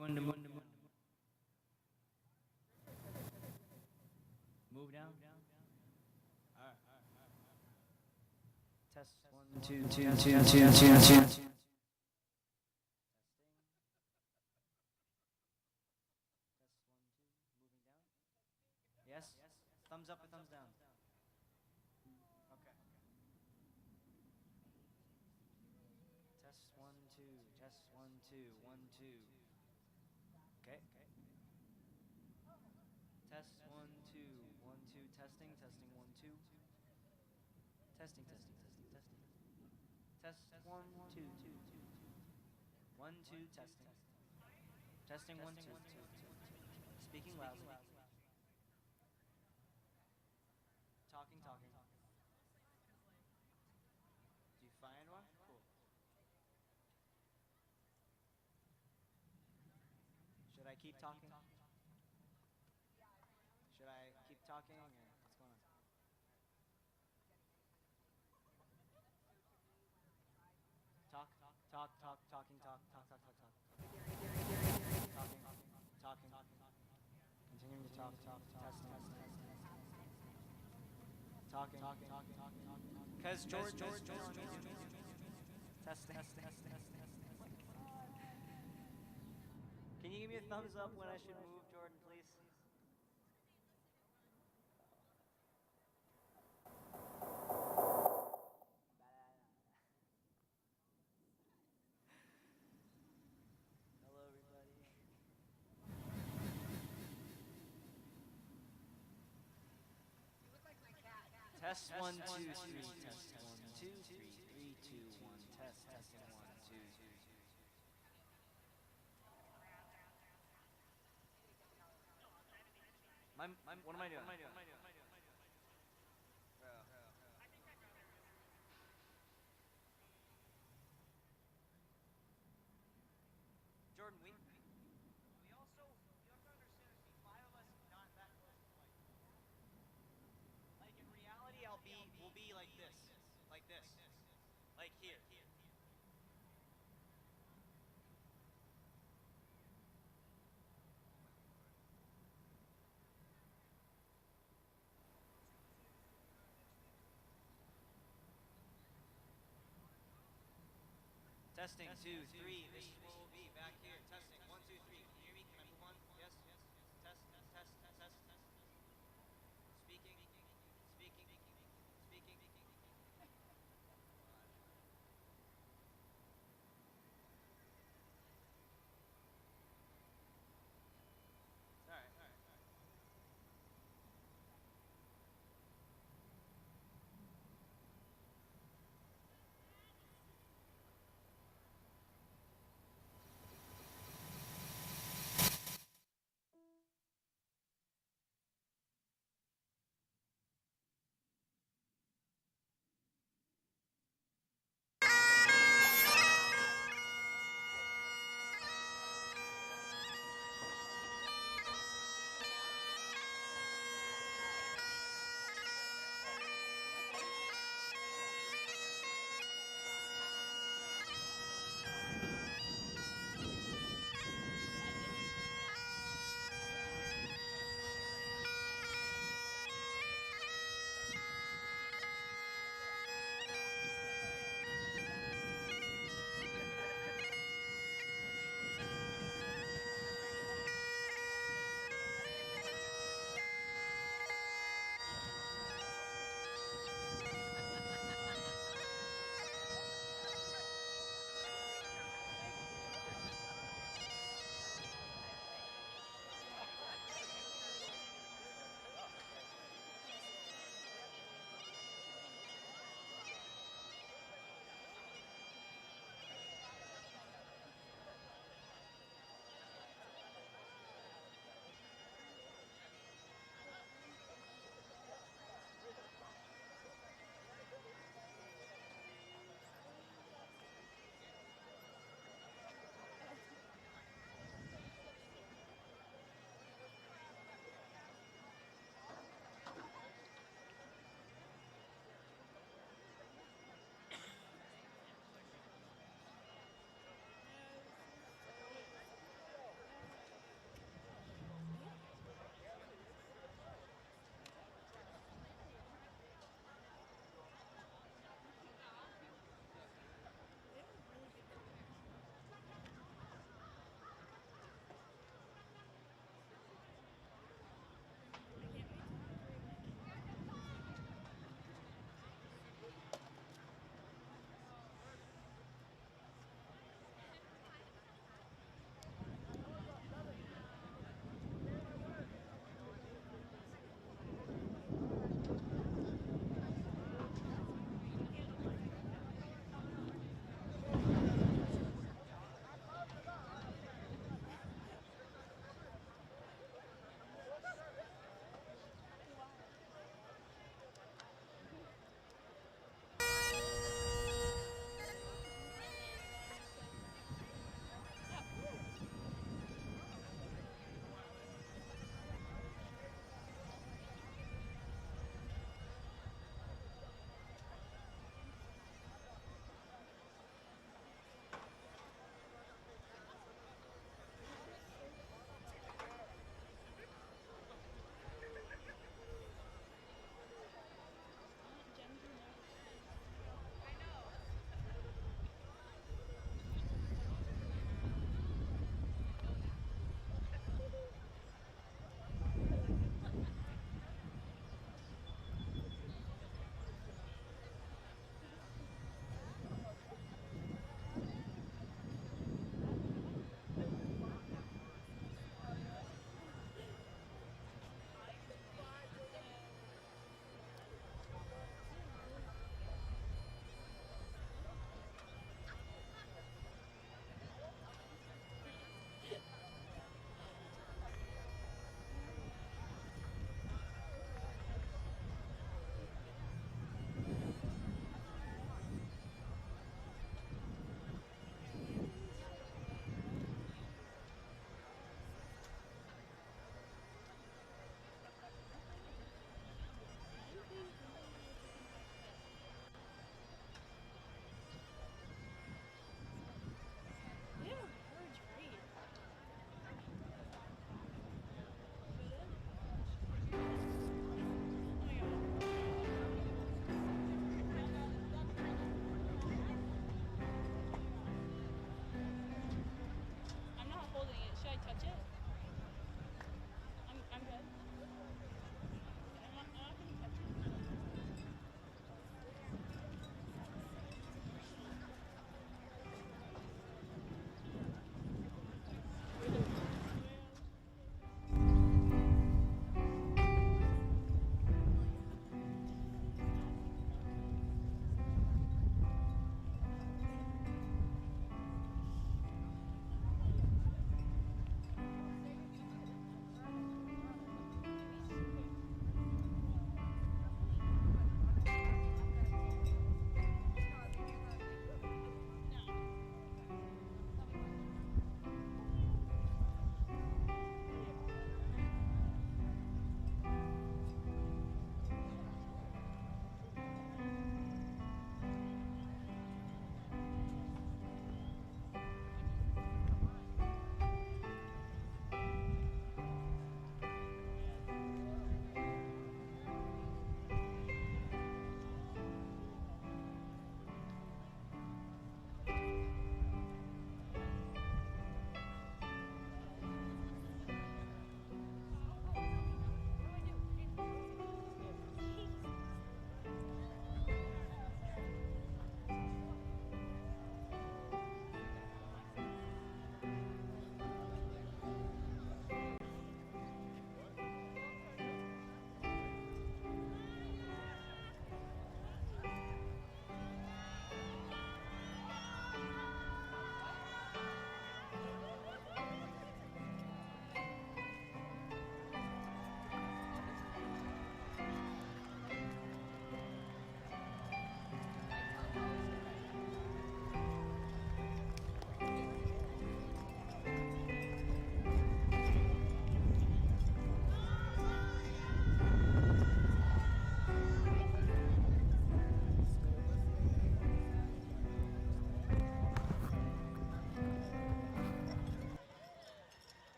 Anyone to move? Move down. All right. Test 1, 2, 2. Yes? Thumbs up or thumbs down? Okay. Test 1, 2. Test 1, 2. 1, 2. Okay. Test 1, 2. 1, 2. Testing. Testing 1, 2. Testing. Test 1, 2. 1, 2. Testing. Testing 1, 2. Speaking loudly. Talking. Do you find one? Cool. Should I keep talking? Should I keep talking or what's going on? Talking. Continuing to talk. Talking. Because George. Testing. Can you give me a thumbs up when I should move, Jordan, please? Hello, everybody. Test 1, 2, 3. Test 1, 2, 3. 3, 2, 1. Test 1, 2. What am I doing? Jordan, we also, you have to understand, the 5 of us not that close to the mic. Like in reality, we'll be like this, like here. Testing 2, 3. This will be back here. Testing 1, 2, 3. Can you hear me? Can I move on? Yes. Test. Speaking. All right.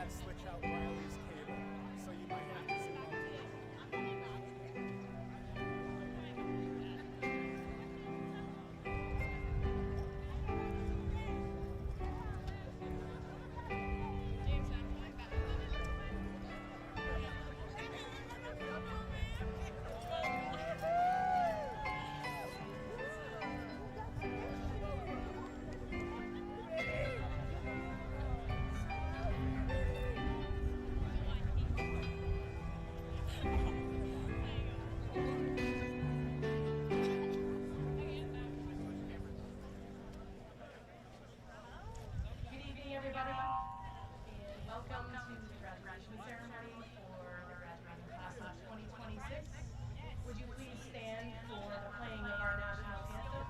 can't switch out Riley's cable, so you might have to zoom out. Good evening, everybody, and welcome to the graduation ceremony for the graduating class of 2026. Would you please stand for the playing of our national anthem?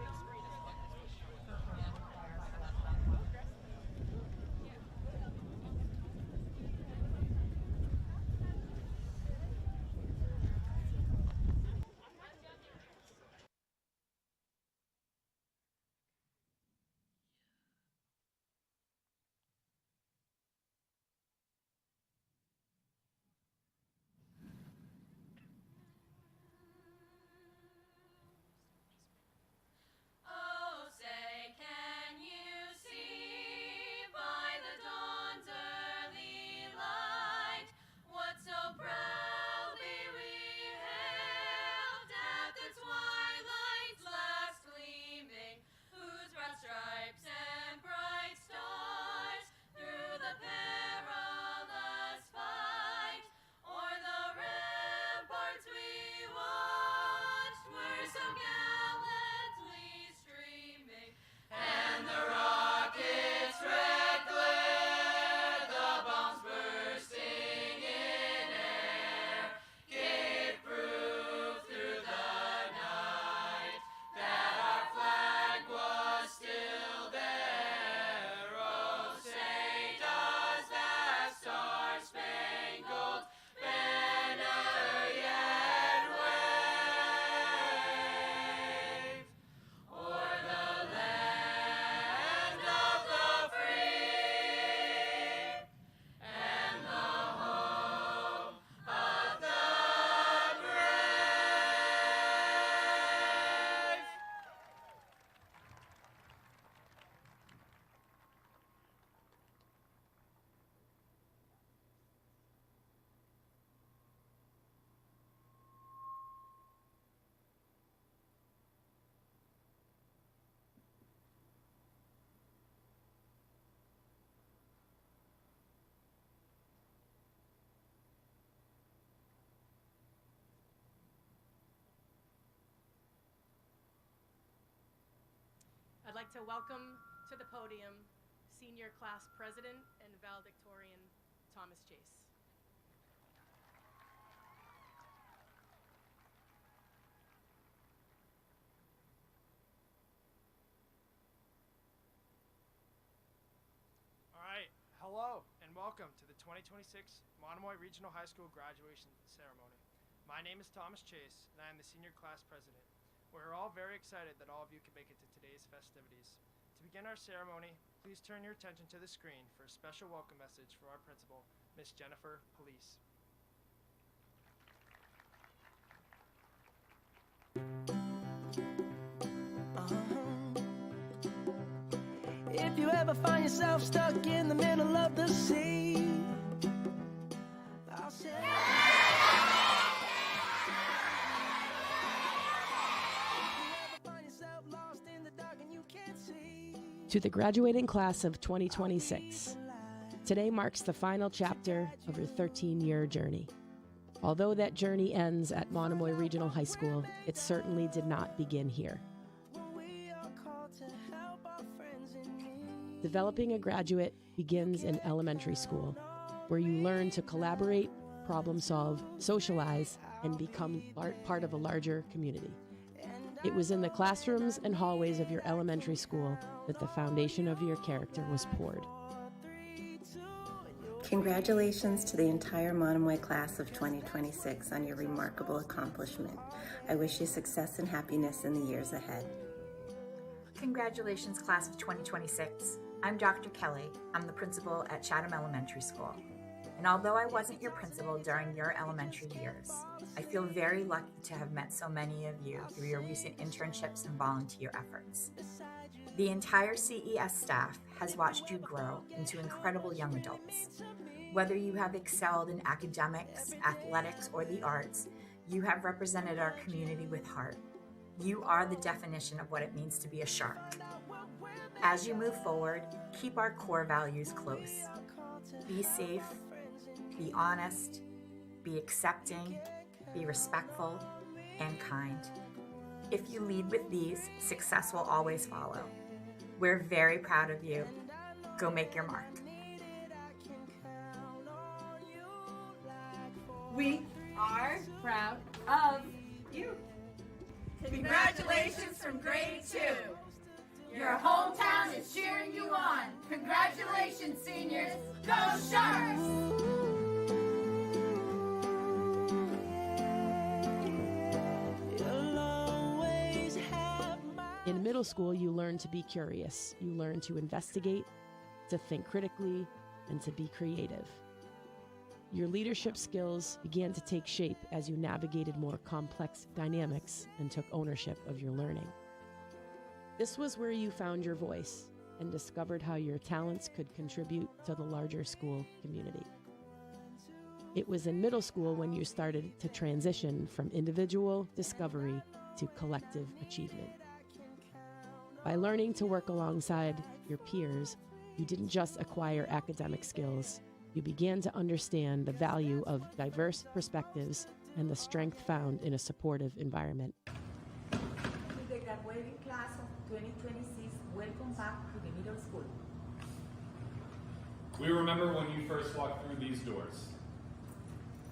Performed by choir selection. Oh, say, can you see by the dawn's early light what so proudly we hailed at the twilight's last gleaming, whose broad stripes and bright stars through the perilous fight o'er the ramparts we watched were so gallantly streaming, and the rocket's red glare, the bombs bursting in air, gave proof through the night that our flag was still there. Oh, say does that star-spangled banner yet wave o'er the land of the free and the home of the brave? I'd like to welcome to the podium Senior Class President and valedictorian Thomas Chase. All right, hello and welcome to the 2026 Monomoy Regional High School graduation ceremony. My name is Thomas Chase and I am the senior class president. We're all very excited that all of you can make it to today's festivities. To begin our ceremony, please turn your attention to the screen for a special welcome message from our principal, Miss Jennifer Police. If you ever find yourself stuck in the middle of the sea, I'll say. If you ever find yourself lost in the dark and you can't see. To the graduating class of 2026. Today marks the final chapter of your 13-year journey. Although that journey ends at Monomoy Regional High School, it certainly did not begin here. Developing a graduate begins in elementary school, where you learn to collaborate, problem solve, socialize, and become part of a larger community. It was in the classrooms and hallways of your elementary school that the foundation of your character was poured. Congratulations to the entire Monomoy class of 2026 on your remarkable accomplishment. I wish you success and happiness in the years ahead. Congratulations, class of 2026. I'm Dr. Kelly. I'm the principal at Chatham Elementary School. And although I wasn't your principal during your elementary years, I feel very lucky to have met so many of you through your recent internships and volunteer efforts. The entire CES staff has watched you grow into incredible young adults. Whether you have excelled in academics, athletics, or the arts, you have represented our community with heart. You are the definition of what it means to be a shark. As you move forward, keep our core values close. Be safe, be honest, be accepting, be respectful, and kind. If you lead with these, success will always follow. We're very proud of you. Go make your mark. We are proud of you. Congratulations from grade 2. Your hometown is cheering you on. Congratulations, seniors. Go Sharks! In middle school, you learn to be curious. You learn to investigate, to think critically, and to be creative. Your leadership skills began to take shape as you navigated more complex dynamics and took ownership of your learning. This was where you found your voice and discovered how your talents could contribute to the larger school community. It was in middle school when you started to transition from individual discovery to collective achievement. By learning to work alongside your peers, you didn't just acquire academic skills, you began to understand the value of diverse perspectives and the strength found in a supportive environment. To the graduating class of 2026, welcome back to the middle school. We remember when you first walked through these doors.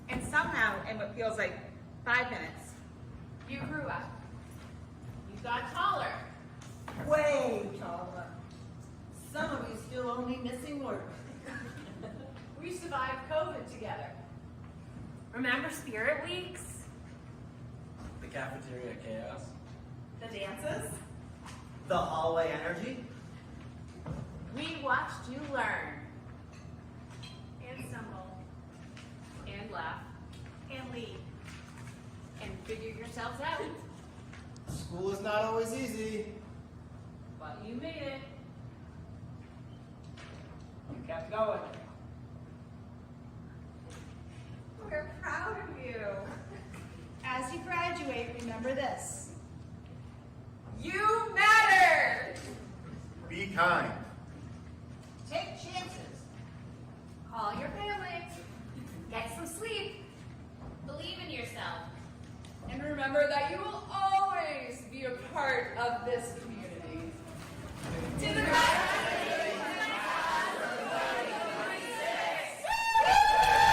And somehow, in what feels like 5 minutes, You grew up. You got taller. way taller. Some of you still only missing work. We survived COVID together. Remember Spirit Weeks? The cafeteria chaos. The dances? The hallway energy. We watched you learn. And stumble. And laugh. And lead. And figure yourselves out. School is not always easy. But you made it. You kept going. We're proud of you. As you graduate, remember this. You matter! Be kind. Take chances. Call your family. Get some sleep. Believe in yourself. And remember that you will always be a part of this community. To the graduating class of 2026!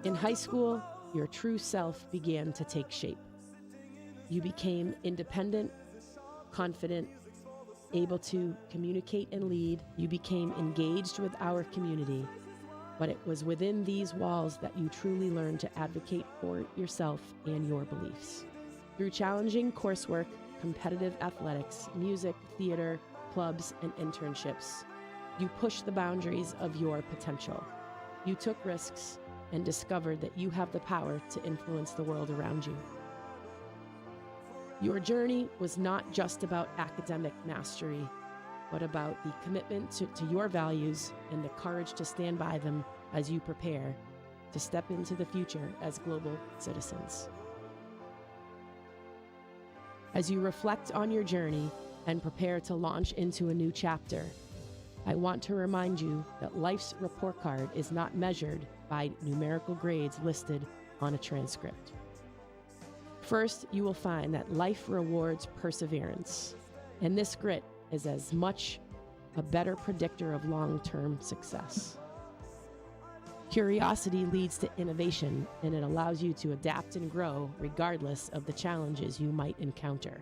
In high school, your true self began to take shape. You became independent, confident, able to communicate and lead. You became engaged with our community. But it was within these walls that you truly learned to advocate for yourself and your beliefs. Through challenging coursework, competitive athletics, music, theater, clubs, and internships, you pushed the boundaries of your potential. You took risks and discovered that you have the power to influence the world around you. Your journey was not just about academic mastery, but about the commitment to your values and the courage to stand by them as you prepare to step into the future as global citizens. As you reflect on your journey and prepare to launch into a new chapter, I want to remind you that life's report card is not measured by numerical grades listed on a transcript. First, you will find that life rewards perseverance, and this grit is as much a better predictor of long-term success. Curiosity leads to innovation, and it allows you to adapt and grow regardless of the challenges you might encounter.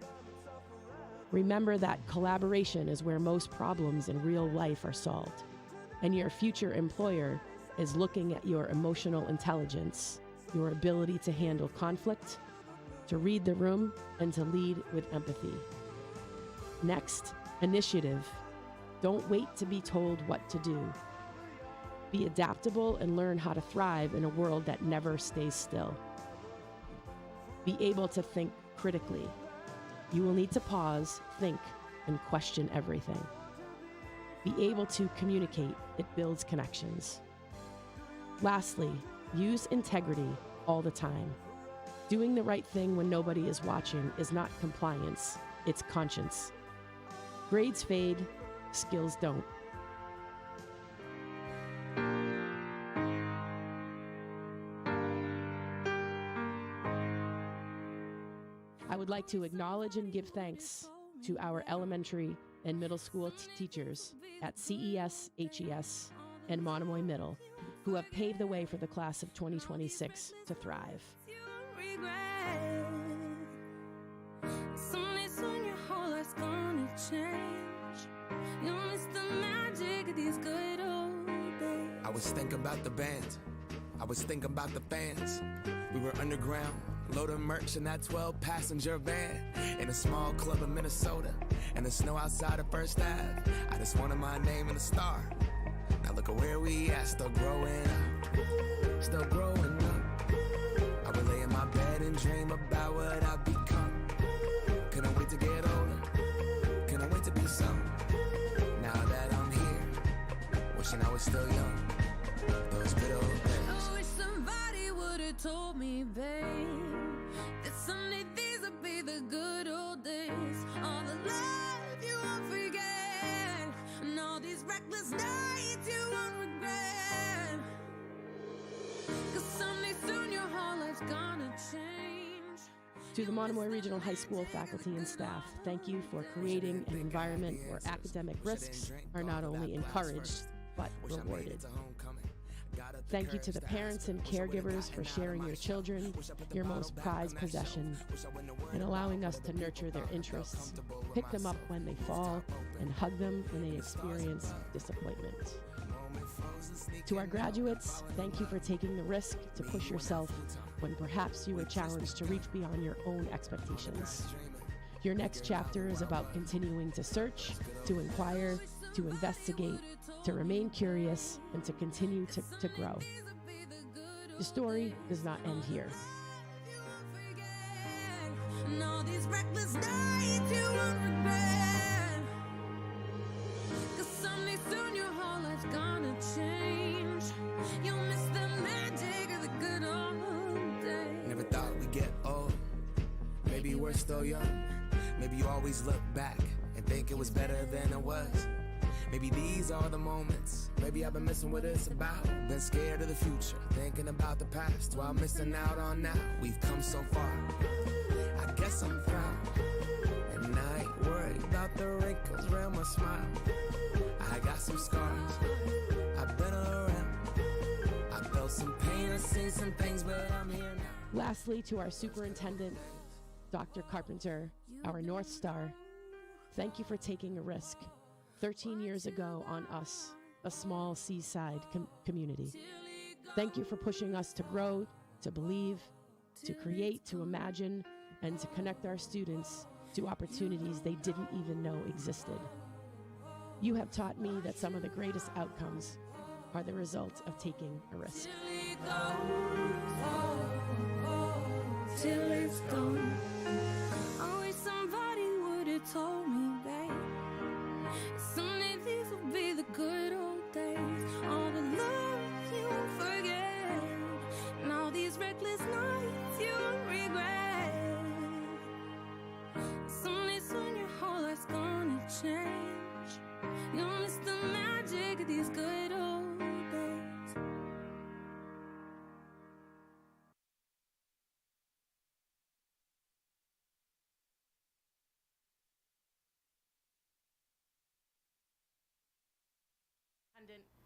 Remember that collaboration is where most problems in real life are solved, and your future employer is looking at your emotional intelligence, your ability to handle conflict, to read the room, and to lead with empathy. Next, initiative. Don't wait to be told what to do. Be adaptable and learn how to thrive in a world that never stays still. Be able to think critically. You will need to pause, think, and question everything. Be able to communicate. It builds connections. Lastly, use integrity all the time. Doing the right thing when nobody is watching is not compliance, it's conscience. Grades fade, skills don't. I would like to acknowledge and give thanks to our elementary and middle school teachers at CES, HES, and Monomoy Middle, who have paved the way for the class of 2026 to thrive. Someday soon your whole life's gonna change. You'll miss the magic of these good old days. I was thinking about the band. I was thinking about the fans. We were underground, loading merch in that 12-passenger van in a small club in Minnesota, and the snow outside of First Ave. I just wanted my name and a star. Now look at where we at, still growing up, still growing up. I would lay in my bed and dream about what I've become. Couldn't wait to get older, couldn't wait to be some. Now that I'm here, wishing I was still young. Those good old days. I wish somebody would've told me, babe, that someday these would be the good old days. All the love you won't forget, and all these reckless nights you won't regret. 'Cause someday soon your whole life's gonna change. To the Monomoy Regional High School faculty and staff, thank you for creating an environment where academic risks are not only encouraged, but rewarded. Thank you to the parents and caregivers for sharing your children, your most prized possession, and allowing us to nurture their interests, pick them up when they fall, and hug them when they experience disappointment. To our graduates, thank you for taking the risk to push yourself when perhaps you were challenged to reach beyond your own expectations. Your next chapter is about continuing to search, to inquire, to investigate, to remain curious, and to continue to grow. The story does not end here. And all these reckless nights you won't regret. 'Cause someday soon your whole life's gonna change. You'll miss the magic of the good old days. Never thought we'd get old. Maybe we're still young. Maybe you always look back and think it was better than it was. Maybe these are the moments. Maybe I've been missing what it's about. Been scared of the future, thinking about the past while missing out on now. We've come so far. I guess I'm proud, and I ain't worried about the wrinkles around my smile. I got some scars. I've been around. I felt some pain. I've seen some things, but I'm here now. Lastly, to our superintendent, Dr. Carpenter, our North Star, thank you for taking a risk 13 years ago on us, a small seaside community. Thank you for pushing us to grow, to believe, to create, to imagine, and to connect our students to opportunities they didn't even know existed. You have taught me that some of the greatest outcomes are the result of taking a risk. Till it's gone. I wish somebody would've told me, babe, someday these will be the good old days. All the love you won't forget, and all these reckless nights you won't regret. Someday soon your whole life's gonna change. You'll miss the magic of these good old days.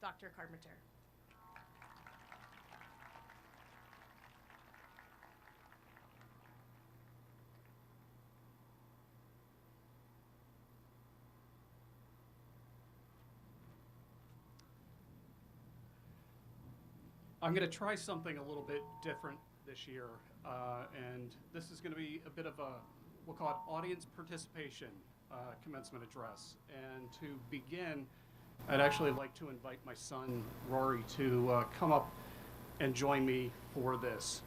Dr. Carpenter. I'm going to try something a little bit different this year, and this is going to be a bit of a, we'll call it audience participation commencement address. And to begin, I'd actually like to invite my son, Rory, to come up and join me for this.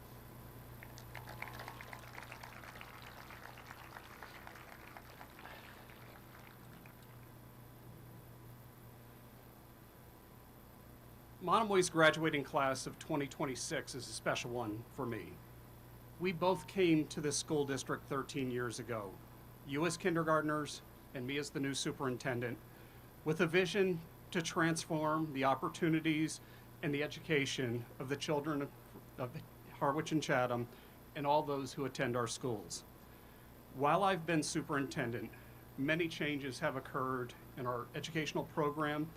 Monomoy's graduating class of 2026 is a special one for me. We both came to this school district 13 years ago, you as kindergartners and me as the new superintendent, with a vision to transform the opportunities and the education of the children of Harwich and Chatham and all those who attend our schools. While I've been superintendent, many changes have occurred in our educational program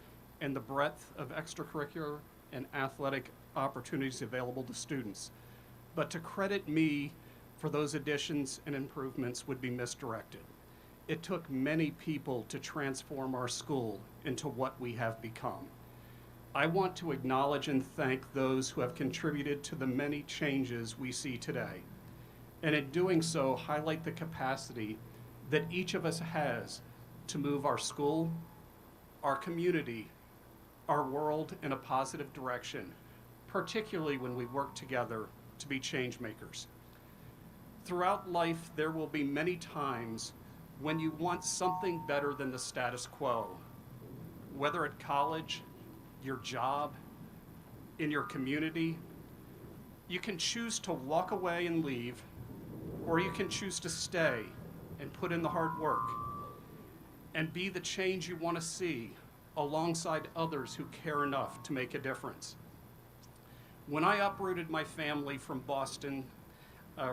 and the breadth of extracurricular and athletic opportunities available to students. But to credit me for those additions and improvements would be misdirected. It took many people to transform our school into what we have become. I want to acknowledge and thank those who have contributed to the many changes we see today. And in doing so, highlight the capacity that each of us has to move our school, our community, our world in a positive direction, particularly when we work together to be change makers. Throughout life, there will be many times when you want something better than the status quo, whether at college, your job, in your community. You can choose to walk away and leave, or you can choose to stay and put in the hard work and be the change you want to see alongside others who care enough to make a difference. When I uprooted my family from Boston,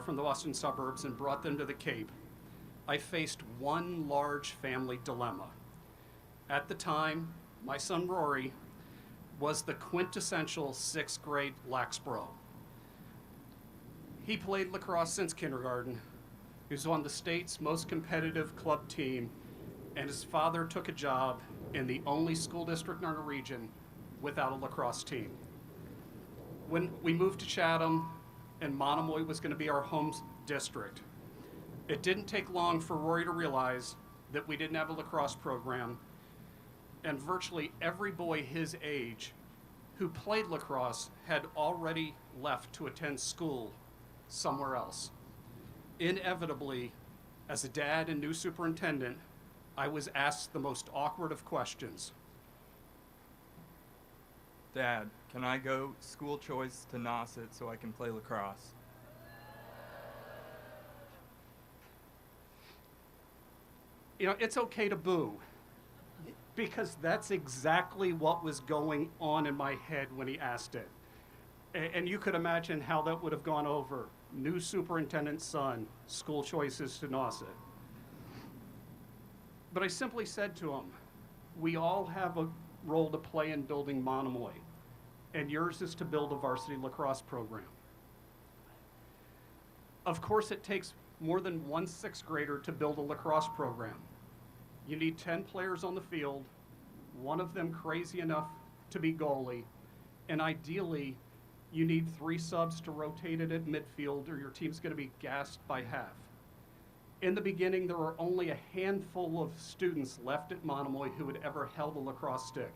from the Boston suburbs and brought them to the Cape, I faced one large family dilemma. At the time, my son Rory was the quintessential 6th grade lax bro. He played lacrosse since kindergarten. He was on the state's most competitive club team, and his father took a job in the only school district in our region without a lacrosse team. When we moved to Chatham and Monomoy was going to be our home district, it didn't take long for Rory to realize that we didn't have a lacrosse program, and virtually every boy his age who played lacrosse had already left to attend school somewhere else. Inevitably, as a dad and new superintendent, I was asked the most awkward of questions. Dad, can I go school choice to Nauset so I can play lacrosse? You know, it's okay to boo, because that's exactly what was going on in my head when he asked it. And you could imagine how that would have gone over. New superintendent's son, school choices to Nauset. But I simply said to him, we all have a role to play in building Monomoy, and yours is to build a varsity lacrosse program. Of course, it takes more than one 6th grader to build a lacrosse program. You need 10 players on the field, one of them crazy enough to be goalie, and ideally, you need 3 subs to rotate it at midfield, or your team's going to be gassed by half. In the beginning, there were only a handful of students left at Monomoy who had ever held a lacrosse stick.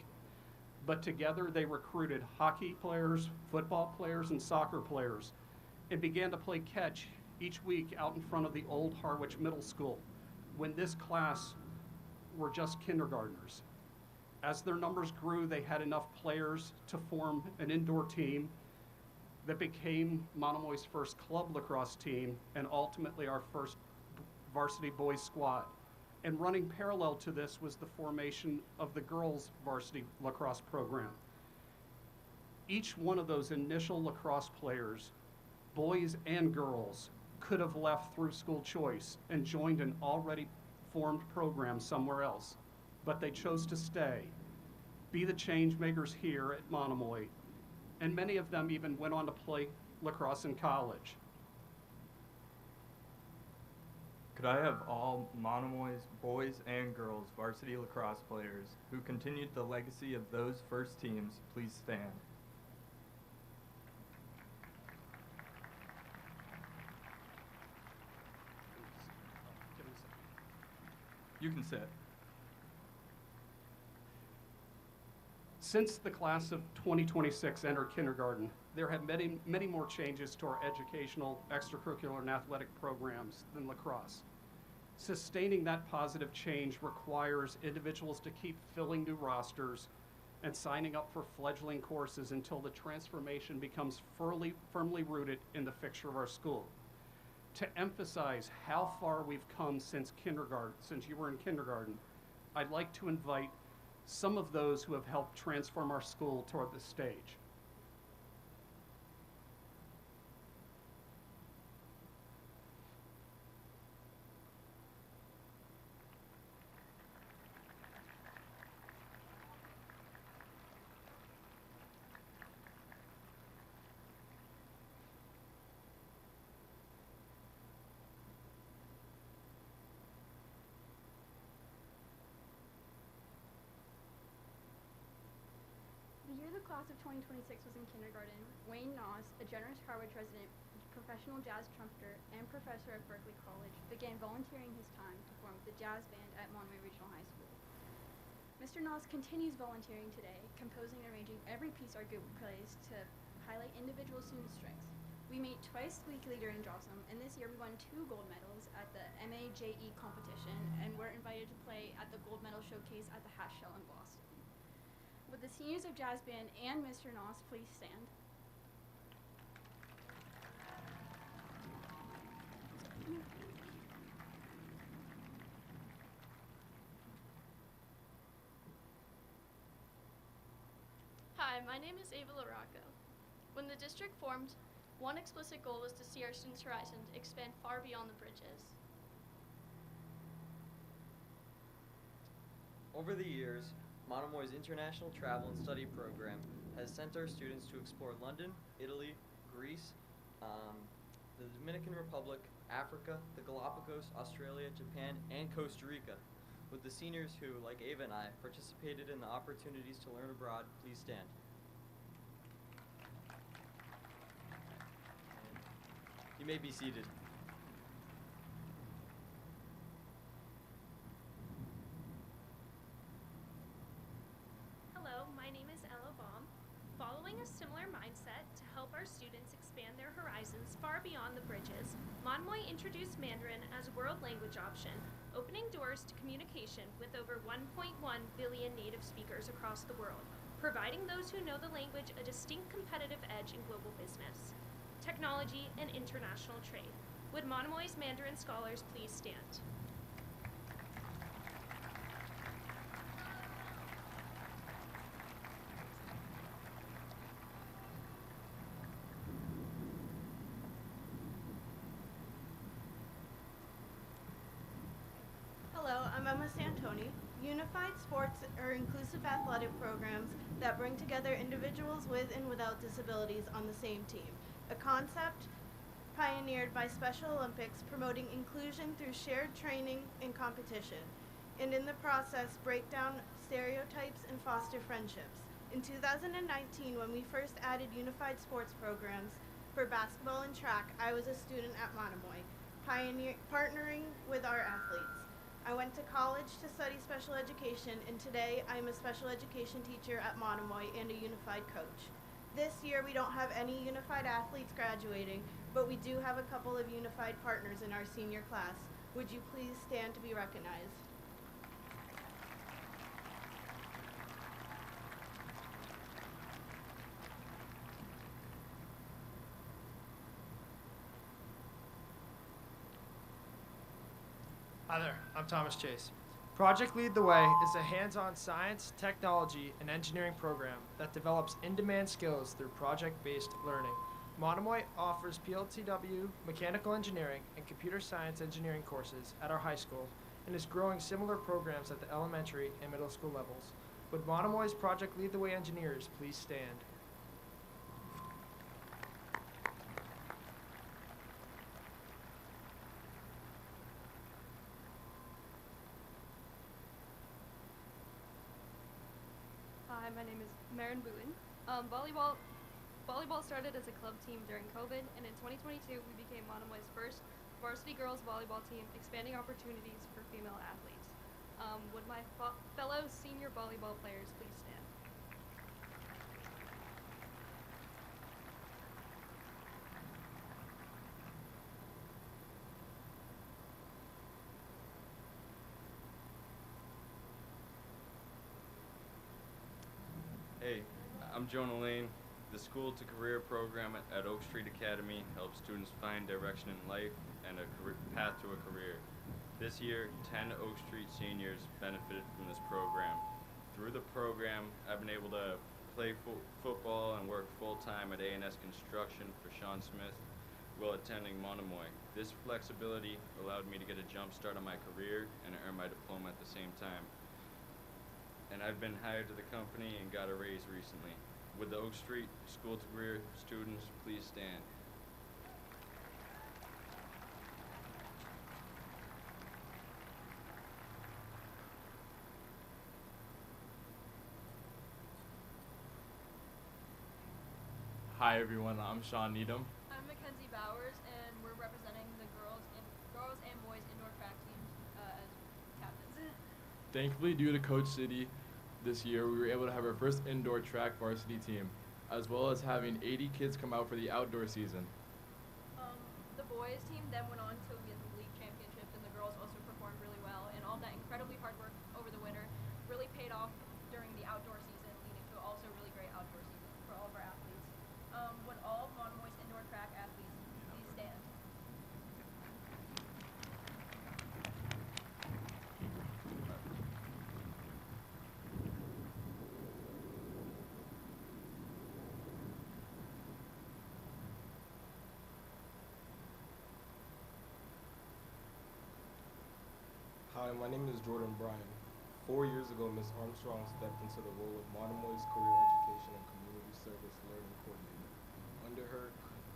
But together, they recruited hockey players, football players, and soccer players, and began to play catch each week out in front of the old Harwich Middle School, when this class were just kindergartners. As their numbers grew, they had enough players to form an indoor team that became Monomoy's first club lacrosse team, and ultimately our first varsity boys squad. And running parallel to this was the formation of the girls varsity lacrosse program. Each one of those initial lacrosse players, boys and girls, could have left through school choice and joined an already formed program somewhere else, but they chose to stay, be the change makers here at Monomoy, and many of them even went on to play lacrosse in college. Could I have all Monomoy's boys and girls varsity lacrosse players who continued the legacy of those first teams please stand? You can sit. Since the class of 2026 entered kindergarten, there have many, many more changes to our educational, extracurricular, and athletic programs than lacrosse. Sustaining that positive change requires individuals to keep filling new rosters and signing up for fledgling courses until the transformation becomes firmly rooted in the fixture of our school. To emphasize how far we've come since you were in kindergarten, I'd like to invite some of those who have helped transform our school toward the stage. The year the class of 2026 was in kindergarten, Wayne Noss, a generous Harwich resident, professional jazz trumpeter, and professor at Berkeley College, began volunteering his time to form the jazz band at Monomoy Regional High School. Mr. Noss continues volunteering today, composing and arranging every piece our group plays to highlight individual student strengths. We meet twice weekly during Jossum, and this year we won 2 gold medals at the MAJE competition, and we're invited to play at the gold medal showcase at the Hatch Shell in Boston. Would the seniors of Jazz Band and Mr. Noss please stand? Hi, my name is Ava Larocco. When the district formed, one explicit goal was to see our students' horizons expand far beyond the bridges. Over the years, Monomoy's international travel and study program has sent our students to explore London, Italy, Greece, the Dominican Republic, Africa, the Galapagos, Australia, Japan, and Costa Rica. Would the seniors who, like Ava and I, participated in the opportunities to learn abroad, please stand. You may be seated. Hello, my name is Ella Baum. Following a similar mindset to help our students expand their horizons far beyond the bridges, Monomoy introduced Mandarin as a world language option, opening doors to communication with over 1.1 billion native speakers across the world, providing those who know the language a distinct competitive edge in global business, technology, and international trade. Would Monomoy's Mandarin scholars please stand? Hello, I'm Emma Santoni. Unified sports are inclusive athletic programs that bring together individuals with and without disabilities on the same team, a concept pioneered by Special Olympics promoting inclusion through shared training and competition, and in the process break down stereotypes and foster friendships. In 2019, when we first added unified sports programs for basketball and track, I was a student at Monomoy, partnering with our athletes. I went to college to study special education, and today I'm a special education teacher at Monomoy and a unified coach. This year we don't have any unified athletes graduating, but we do have a couple of unified partners in our senior class. Would you please stand to be recognized? Hi there, I'm Thomas Chase. Project Lead the Way is a hands-on science, technology, and engineering program that develops in-demand skills through project-based learning. Monomoy offers PLTW, mechanical engineering, and computer science engineering courses at our high school and is growing similar programs at the elementary and middle school levels. Would Monomoy's Project Lead the Way engineers please stand? Hi, my name is Marin Boone. Volleyball started as a club team during COVID, and in 2022 we became Monomoy's first varsity girls volleyball team, expanding opportunities for female athletes. Would my fellow senior volleyball players please stand? Hey, I'm Jonah Lane. The School to Career program at Oak Street Academy helps students find direction in life and a path to a career. This year, 10 Oak Street seniors benefited from this program. Through the program, I've been able to play football and work full-time at A&S Construction for Sean Smith while attending Monomoy. This flexibility allowed me to get a jump start on my career and earn my diploma at the same time. And I've been hired to the company and got a raise recently. Would the Oak Street School to Career students please stand? Hi everyone, I'm Sean Needham. I'm Mackenzie Bowers, and we're representing the girls and boys indoor track teams as captains. Thankfully, due to Coach City, this year we were able to have our first indoor track varsity team, as well as having 80 kids come out for the outdoor season. The boys team then went on to win the league championships, and the girls also performed really well, and all that incredibly hard work over the winter really paid off during the outdoor season, leading to also really great outdoor season for all of our athletes. Would all Monomoy's indoor track athletes please stand? Hi, my name is Jordan Bryan. 4 years ago, Ms. Armstrong stepped into the role of Monomoy's Career Education and Community Service Learning Coordinator. Under her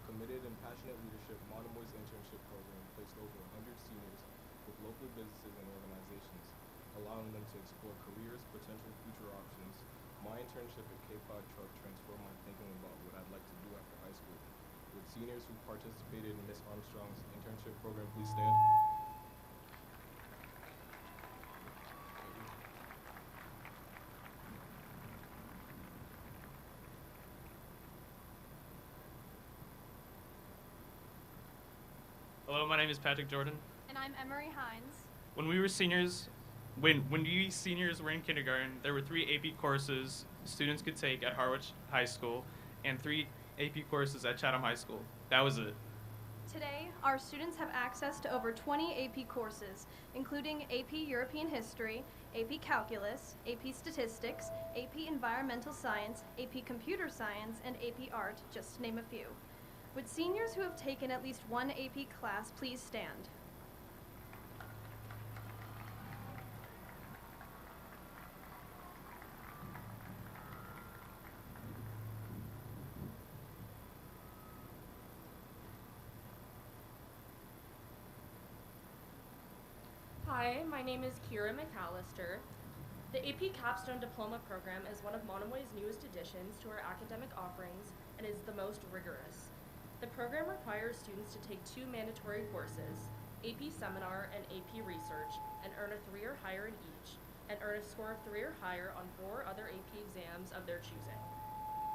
committed and passionate leadership, Monomoy's internship program placed over 100 seniors with local businesses and organizations, allowing them to explore careers, potential future options. My internship at Cape Cod Truck transformed my thinking about what I'd like to do after high school. Would seniors who participated in Ms. Armstrong's internship program please stand? Hello, my name is Patrick Jordan. And I'm Emery Hines. When we seniors were in kindergarten, there were 3 AP courses students could take at Harwich High School and 3 AP courses at Chatham High School. That was it. Today, our students have access to over 20 AP courses, including AP European History, AP Calculus, AP Statistics, AP Environmental Science, AP Computer Science, and AP Art, just to name a few. Would seniors who have taken at least one AP class please stand? Hi, my name is Kira McAllister. The AP Capstone Diploma Program is one of Monomoy's newest additions to our academic offerings and is the most rigorous. The program requires students to take 2 mandatory courses, AP Seminar and AP Research, and earn a 3 or higher in each, and earn a score of 3 or higher on 4 other AP exams of their choosing.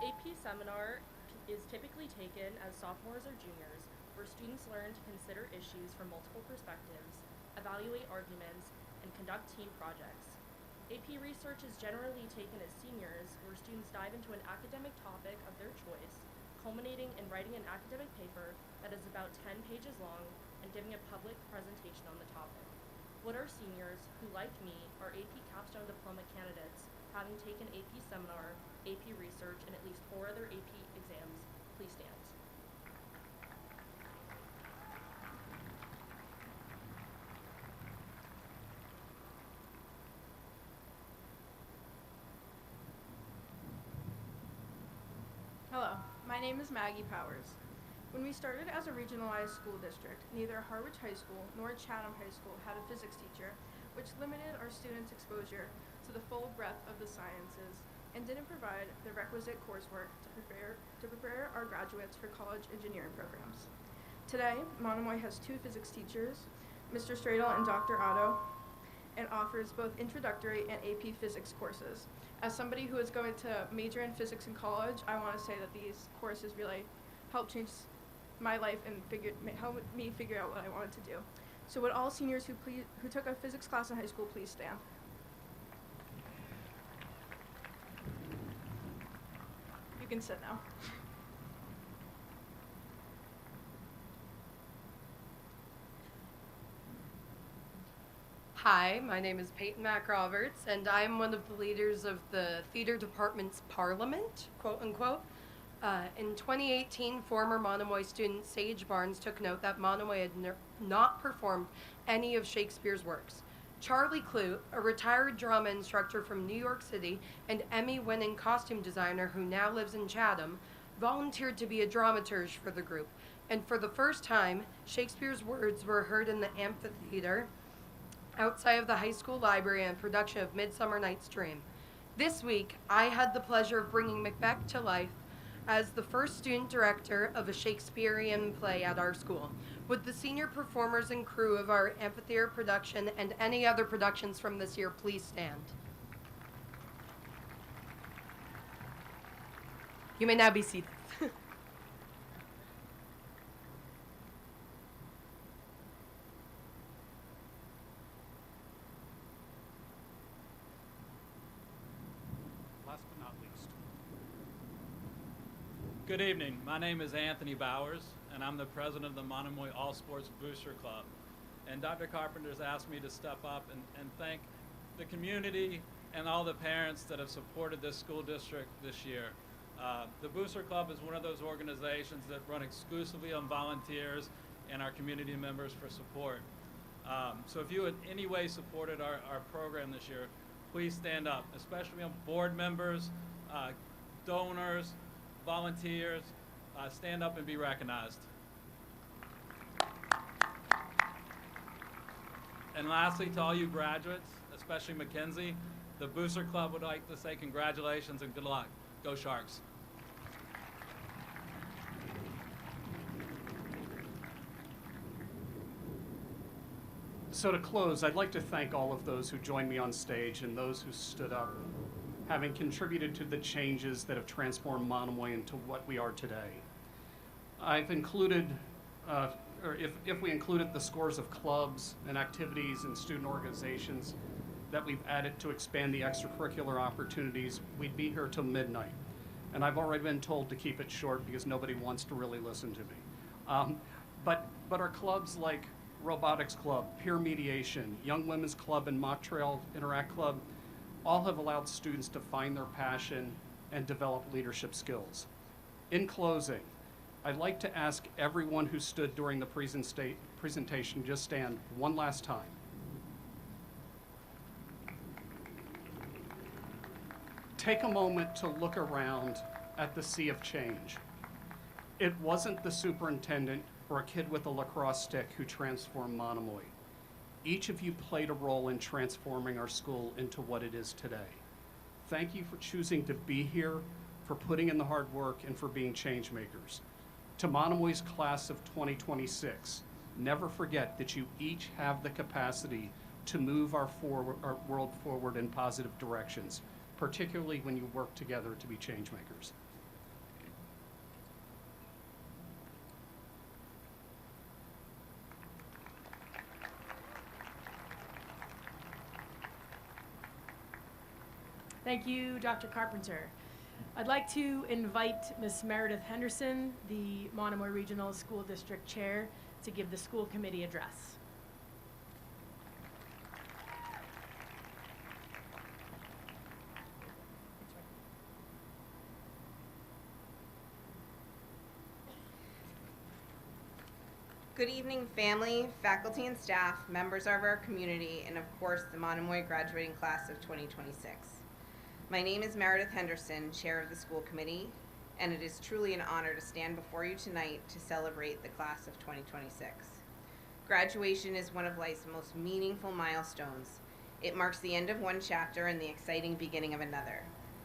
AP Seminar is typically taken as sophomores or juniors, where students learn to consider issues from multiple perspectives, evaluate arguments, and conduct team projects. AP Research is generally taken as seniors, where students dive into an academic topic of their choice, culminating in writing an academic paper that is about 10 pages long and giving a public presentation on the topic. Would our seniors, who like me, are AP Capstone Diploma candidates, having taken AP Seminar, AP Research, and at least 4 other AP exams, please stand. Hello, my name is Maggie Powers. When we started as a regionalized school district, neither Harwich High School nor Chatham High School had a physics teacher, which limited our students' exposure to the full breadth of the sciences and didn't provide the requisite coursework to prepare our graduates for college engineering programs. Today, Monomoy has 2 physics teachers, Mr. Stradle and Dr. Otto, and offers both introductory and AP physics courses. As somebody who is going to major in physics in college, I want to say that these courses really helped change my life and helped me figure out what I wanted to do. So would all seniors who took a physics class in high school please stand? You can sit now. Hi, my name is Peyton Mack-Roberts, and I'm one of the leaders of the theater department's parliament, quote unquote. In 2018, former Monomoy student Sage Barnes took note that Monomoy had not performed any of Shakespeare's works. Charlie Clute, a retired drama instructor from New York City and Emmy-winning costume designer who now lives in Chatham, volunteered to be a dramaturge for the group. And for the first time, Shakespeare's words were heard in the amphitheater outside of the high school library in production of Midsummer Night's Dream. This week, I had the pleasure of bringing Macbeth to life as the first student director of a Shakespearean play at our school. Would the senior performers and crew of our amphitheater production and any other productions from this year please stand? You may now be seated. Last but not least. Good evening. My name is Anthony Bowers, and I'm the president of the Monomoy All Sports Booster Club. And Dr. Carpenter's asked me to step up and thank the community and all the parents that have supported this school district this year. The Booster Club is one of those organizations that run exclusively on volunteers and our community members for support. So if you in any way supported our program this year, please stand up, especially on board members, donors, volunteers. Stand up and be recognized. And lastly, to all you graduates, especially Mackenzie, the Booster Club would like to say congratulations and good luck. Go Sharks. So to close, I'd like to thank all of those who joined me on stage and those who stood up, having contributed to the changes that have transformed Monomoy into what we are today. I've included, or if we included the scores of clubs and activities and student organizations that we've added to expand the extracurricular opportunities, we'd be here till midnight. And I've already been told to keep it short because nobody wants to really listen to me. But our clubs like Robotics Club, Peer Mediation, Young Women's Club, and Mock Trail Interact Club all have allowed students to find their passion and develop leadership skills. In closing, I'd like to ask everyone who stood during the presentation just stand one last time. Take a moment to look around at the sea of change. It wasn't the superintendent or a kid with a lacrosse stick who transformed Monomoy. Each of you played a role in transforming our school into what it is today. Thank you for choosing to be here, for putting in the hard work, and for being change makers. To Monomoy's class of 2026, never forget that you each have the capacity to move our world forward in positive directions, particularly when you work together to be change makers. Thank you, Dr. Carpenter. I'd like to invite Ms. Meredith Henderson, the Monomoy Regional School District Chair, to give the school committee address. Good evening, family, faculty and staff, members of our community, and of course, the Monomoy graduating class of 2026. My name is Meredith Henderson, Chair of the School Committee, and it is truly an honor to stand before you tonight to celebrate the class of 2026. Graduation is one of life's most meaningful milestones. It marks the end of one chapter and the exciting beginning of another.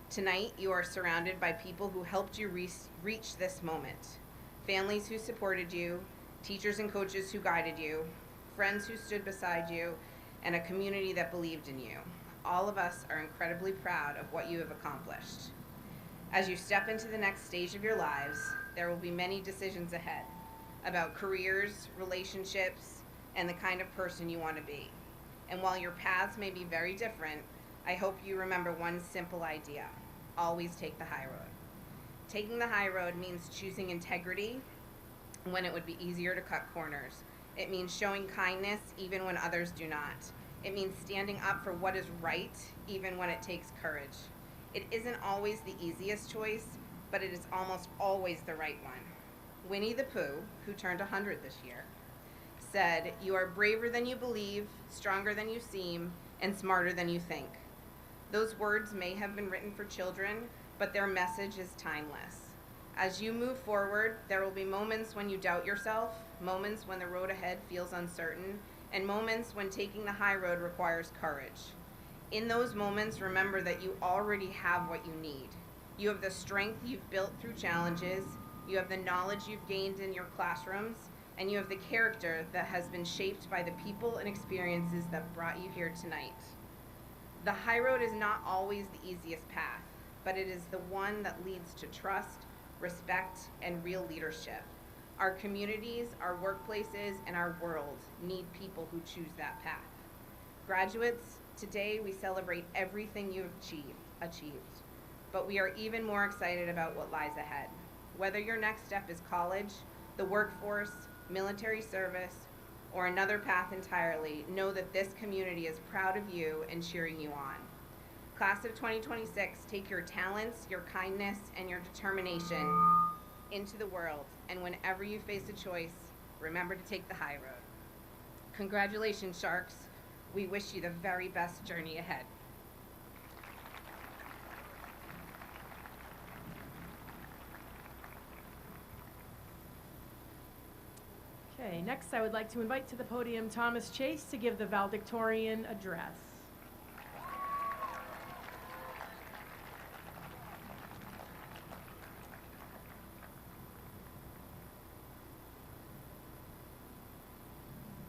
Tonight, you are surrounded by people who helped you reach this moment. Families who supported you, teachers and coaches who guided you, friends who stood beside you, and a community that believed in you. All of us are incredibly proud of what you have accomplished. As you step into the next stage of your lives, there will be many decisions ahead about careers, relationships, and the kind of person you want to be. And while your paths may be very different, I hope you remember one simple idea: always take the high road. Taking the high road means choosing integrity when it would be easier to cut corners. It means showing kindness even when others do not. It means standing up for what is right even when it takes courage. It isn't always the easiest choice, but it is almost always the right one. Winnie the Pooh, who turned 100 this year, said, "You are braver than you believe, stronger than you seem, and smarter than you think." Those words may have been written for children, but their message is timeless. As you move forward, there will be moments when you doubt yourself, moments when the road ahead feels uncertain, and moments when taking the high road requires courage. In those moments, remember that you already have what you need. You have the strength you've built through challenges, you have the knowledge you've gained in your classrooms, and you have the character that has been shaped by the people and experiences that brought you here tonight. The high road is not always the easiest path, but it is the one that leads to trust, respect, and real leadership. Our communities, our workplaces, and our world need people who choose that path. Graduates, today we celebrate everything you have achieved, but we are even more excited about what lies ahead. Whether your next step is college, the workforce, military service, or another path entirely, know that this community is proud of you and cheering you on. Class of 2026, take your talents, your kindness, and your determination into the world, and whenever you face a choice, remember to take the high road. Congratulations, Sharks. We wish you the very best journey ahead. Okay, next I would like to invite to the podium Thomas Chase to give the valedictorian address.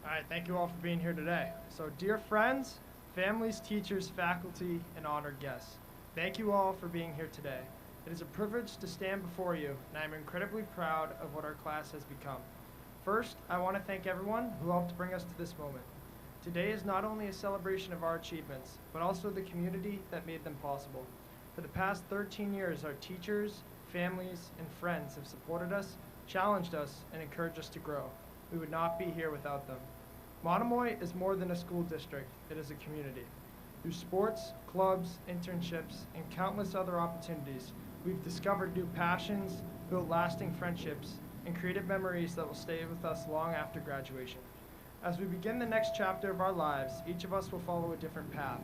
All right, thank you all for being here today. So, dear friends, families, teachers, faculty, and honored guests, thank you all for being here today. It is a privilege to stand before you, and I am incredibly proud of what our class has become. First, I want to thank everyone who helped bring us to this moment. Today is not only a celebration of our achievements, but also the community that made them possible. For the past 13 years, our teachers, families, and friends have supported us, challenged us, and encouraged us to grow. We would not be here without them. Monomoy is more than a school district, it is a community. Through sports, clubs, internships, and countless other opportunities, we've discovered new passions, built lasting friendships, and created memories that will stay with us long after graduation. As we begin the next chapter of our lives, each of us will follow a different path.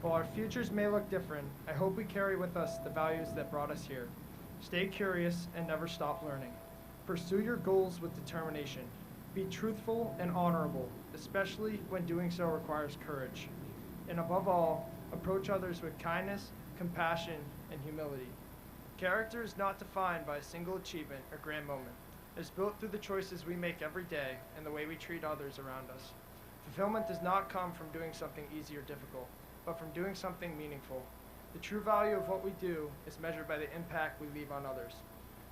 While our futures may look different, I hope we carry with us the values that brought us here. Stay curious and never stop learning. Pursue your goals with determination. Be truthful and honorable, especially when doing so requires courage. And above all, approach others with kindness, compassion, and humility. Character is not defined by a single achievement or grand moment. It is built through the choices we make every day and the way we treat others around us. Fulfillment does not come from doing something easy or difficult, but from doing something meaningful. The true value of what we do is measured by the impact we leave on others.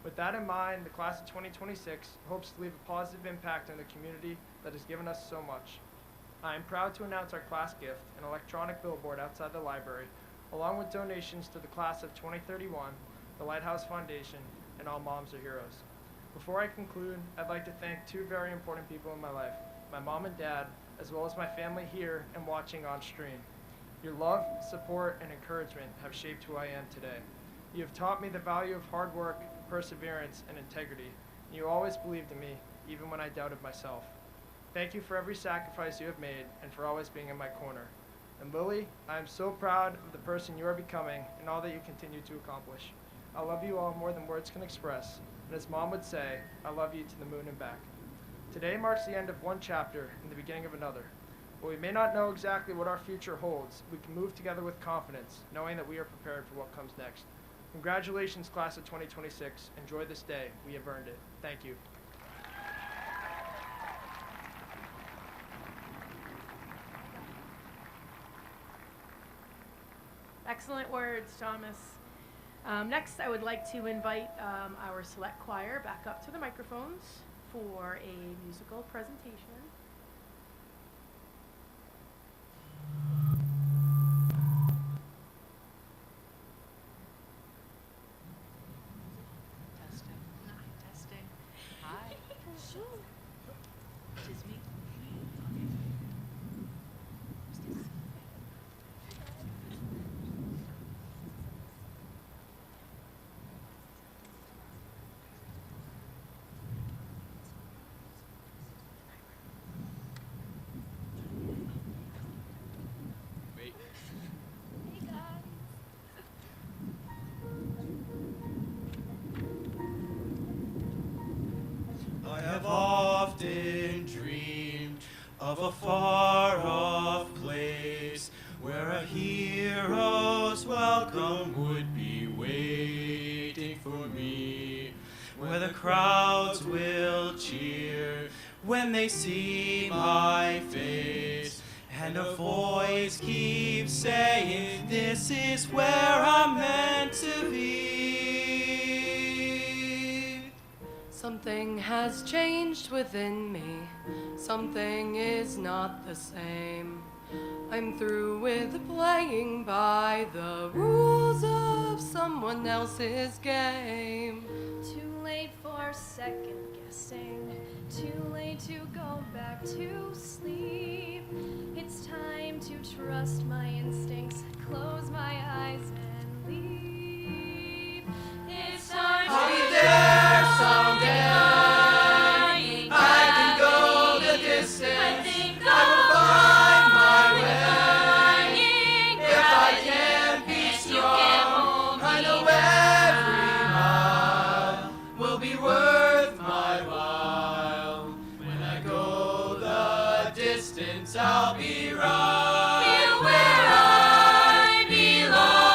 With that in mind, the class of 2026 hopes to leave a positive impact on the community that has given us so much. I am proud to announce our class gift, an electronic billboard outside the library, along with donations to the class of 2031, the Lighthouse Foundation, and All Moms Are Heroes. Before I conclude, I'd like to thank two very important people in my life, my mom and dad, as well as my family here and watching on stream. Your love, support, and encouragement have shaped who I am today. You have taught me the value of hard work, perseverance, and integrity, and you always believed in me, even when I doubted myself. Thank you for every sacrifice you have made and for always being in my corner. And Lily, I am so proud of the person you are becoming and all that you continue to accomplish. I love you all more than words can express, and as Mom would say, I love you to the moon and back. Today marks the end of one chapter and the beginning of another. While we may not know exactly what our future holds, we can move together with confidence, knowing that we are prepared for what comes next. Congratulations, class of 2026. Enjoy this day. We have earned it. Thank you. Excellent words, Thomas. Next, I would like to invite our select choir back up to the microphones for a musical presentation. Testing. Testing. Hi. It is me. Wait. Hey guys. I have often dreamed of a far-off place where a hero's welcome would be waiting for me, where the crowds will cheer when they see my face, and a voice keeps saying, "This is where I'm meant to be." Something has changed within me. Something is not the same. I'm through with playing by the rules of someone else's game. Too late for second guessing, too late to go back to sleep. It's time to trust my instincts, close my eyes and leave. It's time I'll to be there someday. I can go the distance. I will find my way. If I can't be strong, I know every mile will be worth my while. When I go the distance, I'll be right. Feel where I belong.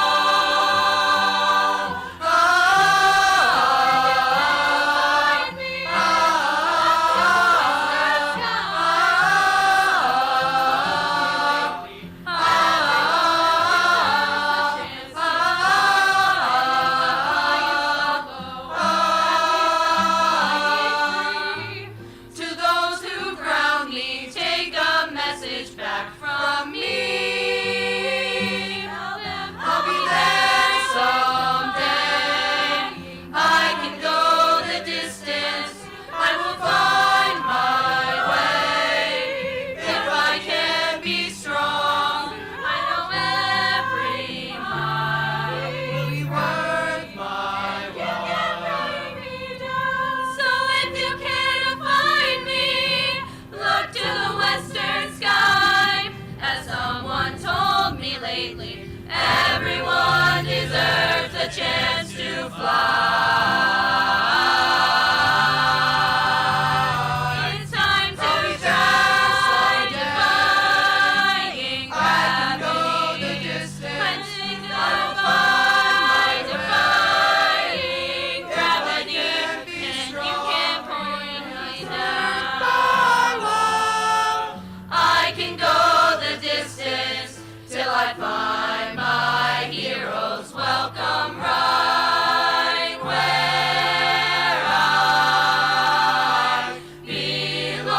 To those who ground me, take a message back from me. I'll be there someday. I can go the distance. I will find my way. If I can be strong, I know every mile will be worth my while. So if you can't find me, look to the western sky. As someone told me lately, everyone deserves a chance to fly. It's time to try defying gravity. I think I'll find defying gravity, and you can't point me down. I can go the distance till I find my hero's welcome right where I belong.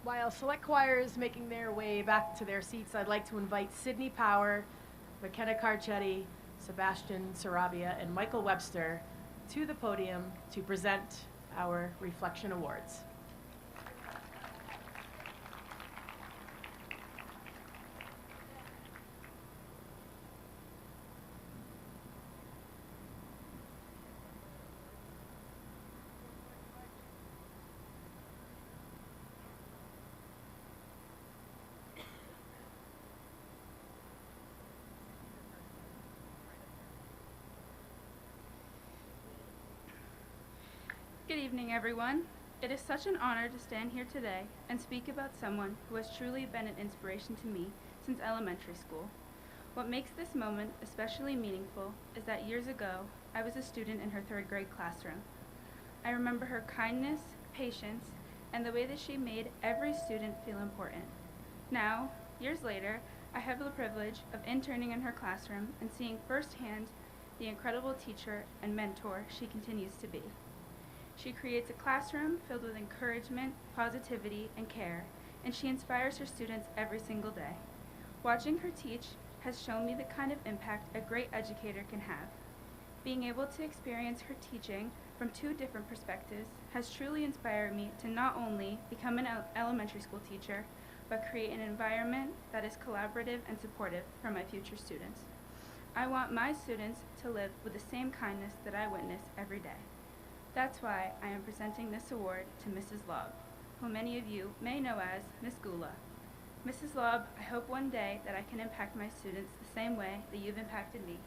While select choir is making their way back to their seats, I'd like to invite Sydney Power, McKenna Carcetti, Sebastian Sarabia, and Michael Webster to the podium to present our Reflection Awards. Good evening, everyone. It is such an honor to stand here today and speak about someone who has truly been an inspiration to me since elementary school. What makes this moment especially meaningful is that years ago, I was a student in her 3rd grade classroom. I remember her kindness, patience, and the way that she made every student feel important. Now, years later, I have the privilege of interning in her classroom and seeing firsthand the incredible teacher and mentor she continues to be. She creates a classroom filled with encouragement, positivity, and care, and she inspires her students every single day. Watching her teach has shown me the kind of impact a great educator can have. Being able to experience her teaching from 2 different perspectives has truly inspired me to not only become an elementary school teacher, but create an environment that is collaborative and supportive for my future students. I want my students to live with the same kindness that I witness every day. That's why I am presenting this award to Mrs. Lobb, who many of you may know as Miss Gula. Mrs. Lobb, I hope one day that I can impact my students the same way that you've impacted me.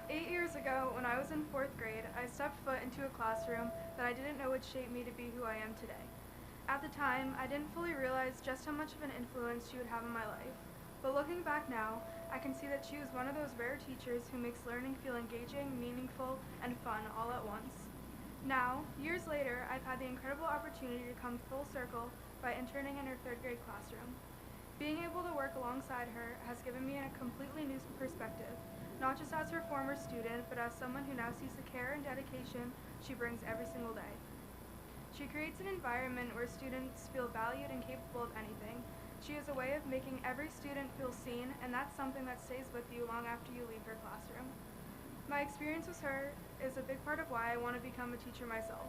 8 years ago, when I was in 4th grade, I stepped foot into a classroom that I didn't know would shape me to be who I am today. At the time, I didn't fully realize just how much of an influence she would have in my life. But looking back now, I can see that she was one of those rare teachers who makes learning feel engaging, meaningful, and fun all at once. Now, years later, I've had the incredible opportunity to come full circle by interning in her 3rd grade classroom. Being able to work alongside her has given me a completely new perspective, not just as her former student, but as someone who now sees the care and dedication she brings every single day. She creates an environment where students feel valued and capable of anything. She has a way of making every student feel seen, and that's something that stays with you long after you leave her classroom. My experience with her is a big part of why I want to become a teacher myself.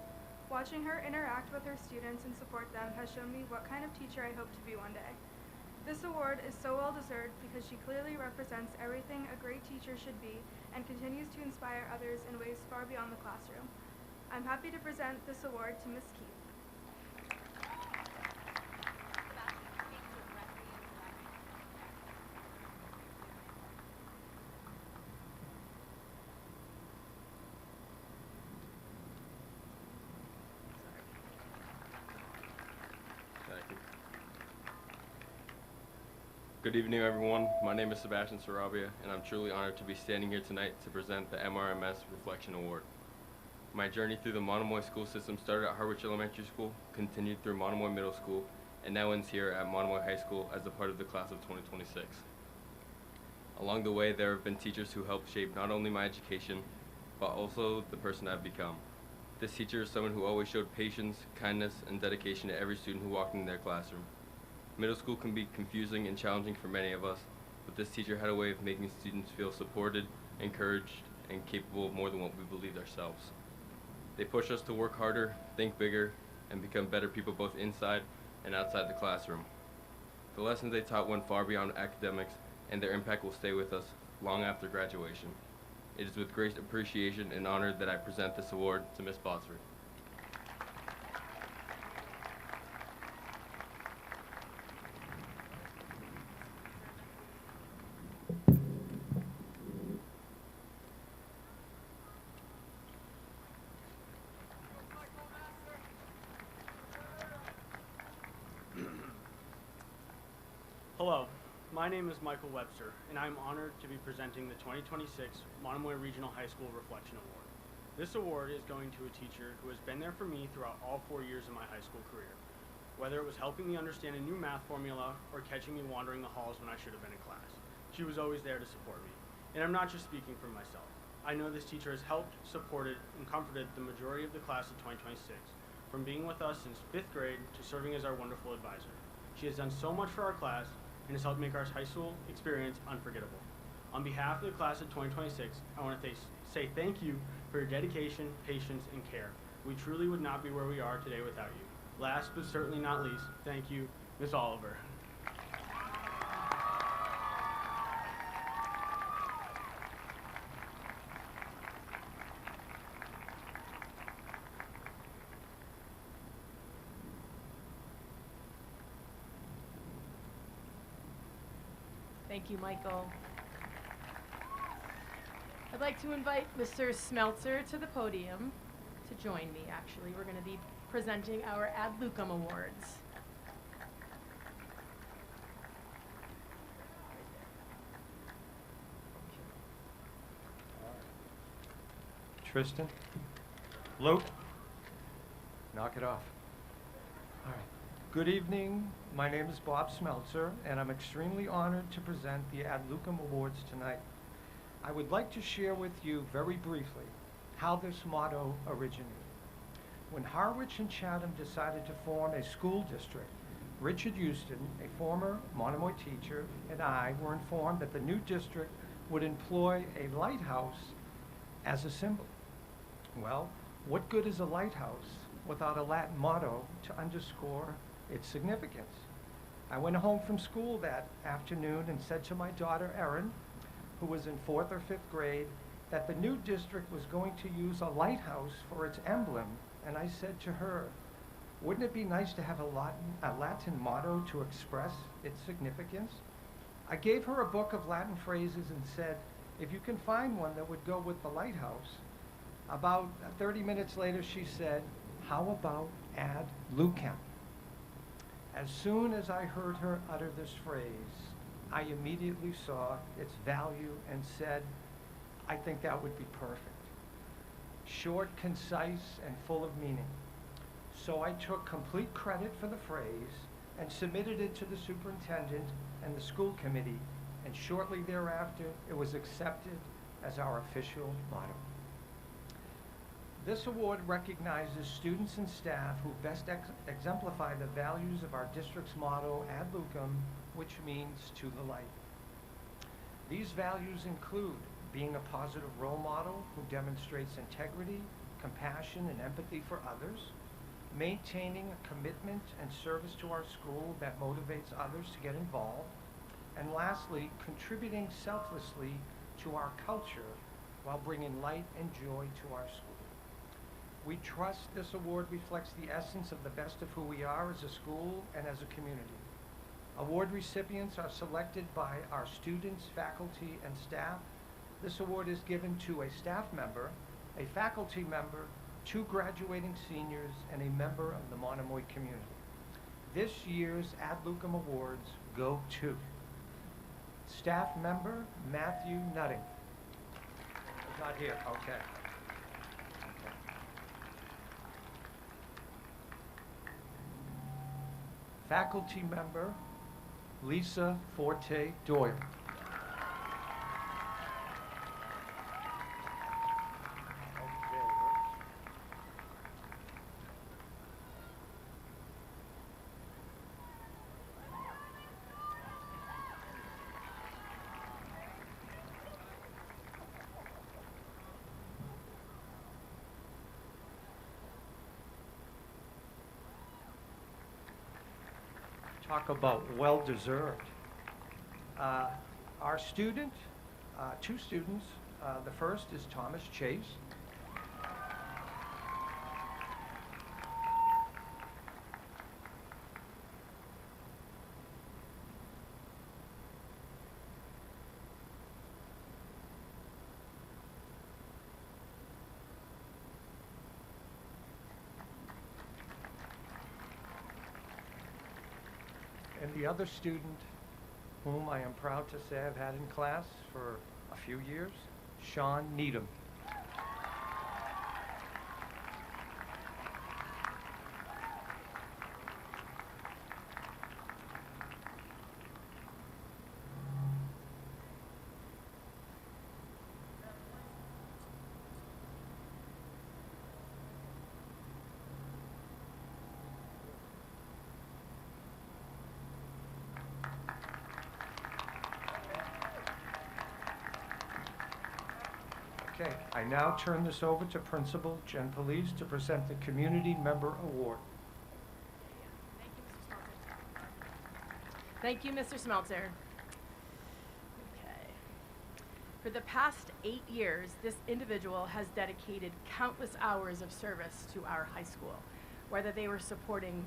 Watching her interact with her students and support them has shown me what kind of teacher I hope to be one day. This award is so well deserved because she clearly represents everything a great teacher should be and continues to inspire others in ways far beyond the classroom. I'm happy to present this award to Miss Keith. Good evening, everyone. My name is Sebastian Sarabia, and I'm truly honored to be standing here tonight to present the MRMS Reflection Award. My journey through the Monomoy school system started at Harwich Elementary School, continued through Monomoy Middle School, and now ends here at Monomoy High School as a part of the class of 2026. Along the way, there have been teachers who helped shape not only my education, but also the person I've become. This teacher is someone who always showed patience, kindness, and dedication to every student who walked in their classroom. Middle school can be confusing and challenging for many of us, but this teacher had a way of making students feel supported, encouraged, and capable of more than what we believed ourselves. They push us to work harder, think bigger, and become better people both inside and outside the classroom. The lessons they taught went far beyond academics, and their impact will stay with us long after graduation. It is with great appreciation and honor that I present this award to Ms. Botsford. Hello, my name is Michael Webster, and I'm honored to be presenting the 2026 Monomoy Regional High School Reflection Award. This award is going to a teacher who has been there for me throughout all 4 years of my high school career, whether it was helping me understand a new math formula or catching me wandering the halls when I should have been in class. She was always there to support me. And I'm not just speaking for myself. I know this teacher has helped, supported, and comforted the majority of the class of 2026, from being with us since 5th grade to serving as our wonderful advisor. She has done so much for our class and has helped make our high school experience unforgettable. On behalf of the class of 2026, I want to say thank you for your dedication, patience, and care. We truly would not be where we are today without you. Last but certainly not least, thank you, Ms. Oliver. Thank you, Michael. I'd like to invite Mr. Smeltzer to the podium to join me, actually. We're going to be presenting our Ad Lucem Awards. Tristan, Luke, knock it off. All right. Good evening. My name is Bob Smeltzer, and I'm extremely honored to present the Ad Lucem Awards tonight. I would like to share with you very briefly how this motto originated. When Harwich and Chatham decided to form a school district, Richard Houston, a former Monomoy teacher, and I were informed that the new district would employ a lighthouse as a symbol. Well, what good is a lighthouse without a Latin motto to underscore its significance? I went home from school that afternoon and said to my daughter Erin, who was in 4th or 5th grade, that the new district was going to use a lighthouse for its emblem. And I said to her, wouldn't it be nice to have a Latin motto to express its significance? I gave her a book of Latin phrases and said, if you can find one that would go with the lighthouse. About 30 minutes later, she said, how about ad lucem? As soon as I heard her utter this phrase, I immediately saw its value and said, I think that would be perfect. Short, concise, and full of meaning. So I took complete credit for the phrase and submitted it to the superintendent and the school committee, and shortly thereafter, it was accepted as our official motto. This award recognizes students and staff who best exemplify the values of our district's motto, Ad Lucem, which means to the light. These values include being a positive role model who demonstrates integrity, compassion, and empathy for others, maintaining a commitment and service to our school that motivates others to get involved, and lastly, contributing selflessly to our culture while bringing light and joy to our school. We trust this award reflects the essence of the best of who we are as a school and as a community. Award recipients are selected by our students, faculty, and staff. This award is given to a staff member, a faculty member, 2 graduating seniors, and a member of the Monomoy community. This year's Ad Lucem Awards go to staff member Matthew Nutting. He's not here, okay. Faculty member Lisa Forte Doyle. Talk about well-deserved. Our student, 2 students, the first is Thomas Chase. And the other student, whom I am proud to say I've had in class for a few years, Sean Needham. Okay, I now turn this over to Principal Jen Police to present the Community Member Award. Thank you, Mr. Smeltzer. Okay. For the past 8 years, this individual has dedicated countless hours of service to our high school, whether they were supporting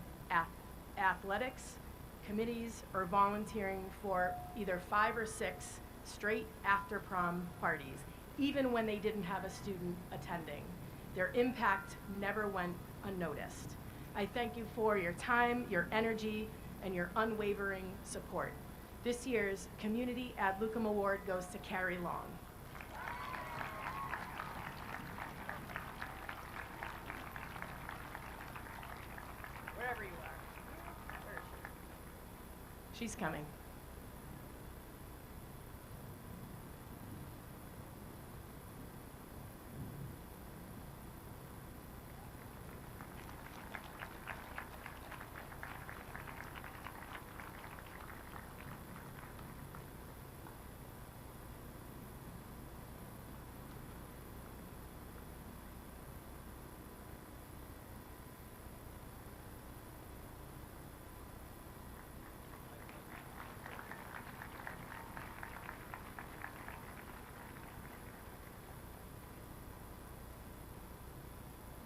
athletics, committees, or volunteering for either 5 or 6 straight after prom parties, even when they didn't have a student attending. Their impact never went unnoticed. I thank you for your time, your energy, and your unwavering support. This year's Community Ad Lucem Award goes to Carrie Long. Wherever you are. Where is she? She's coming.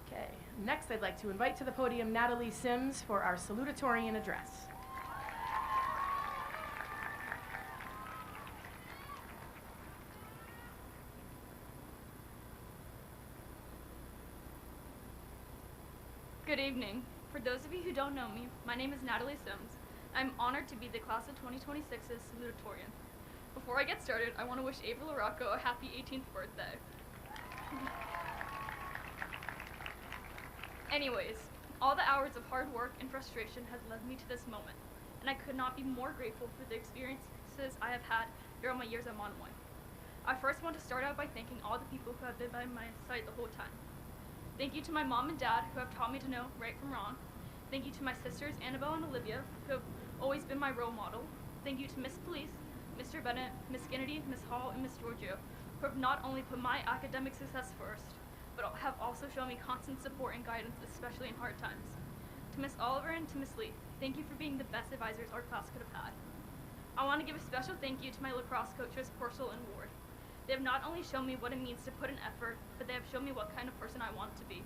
Okay, next I'd like to invite to the podium Natalie Sims for our salutatorian address. Good evening. For those of you who don't know me, my name is Natalie Sims. I'm honored to be the class of 2026's salutatorian. Before I get started, I want to wish Ava LaRocco a happy 18th birthday. Anyways, all the hours of hard work and frustration has led me to this moment, and I could not be more grateful for the experiences I have had throughout my years at Monomoy. I first want to start out by thanking all the people who have been by my side the whole time. Thank you to my mom and dad who have taught me to know right from wrong. Thank you to my sisters Annabelle and Olivia who have always been my role model. Thank you to Miss Police, Mr. Bennett, Miss Kennedy, Miss Hall, and Miss Giorgio, who have not only put my academic success first, but have also shown me constant support and guidance, especially in hard times. To Miss Oliver and to Miss Lee, thank you for being the best advisors our class could have had. I want to give a special thank you to my lacrosse coaches, Purcell and Ward. They have not only shown me what it means to put in effort, but they have shown me what kind of person I want to be.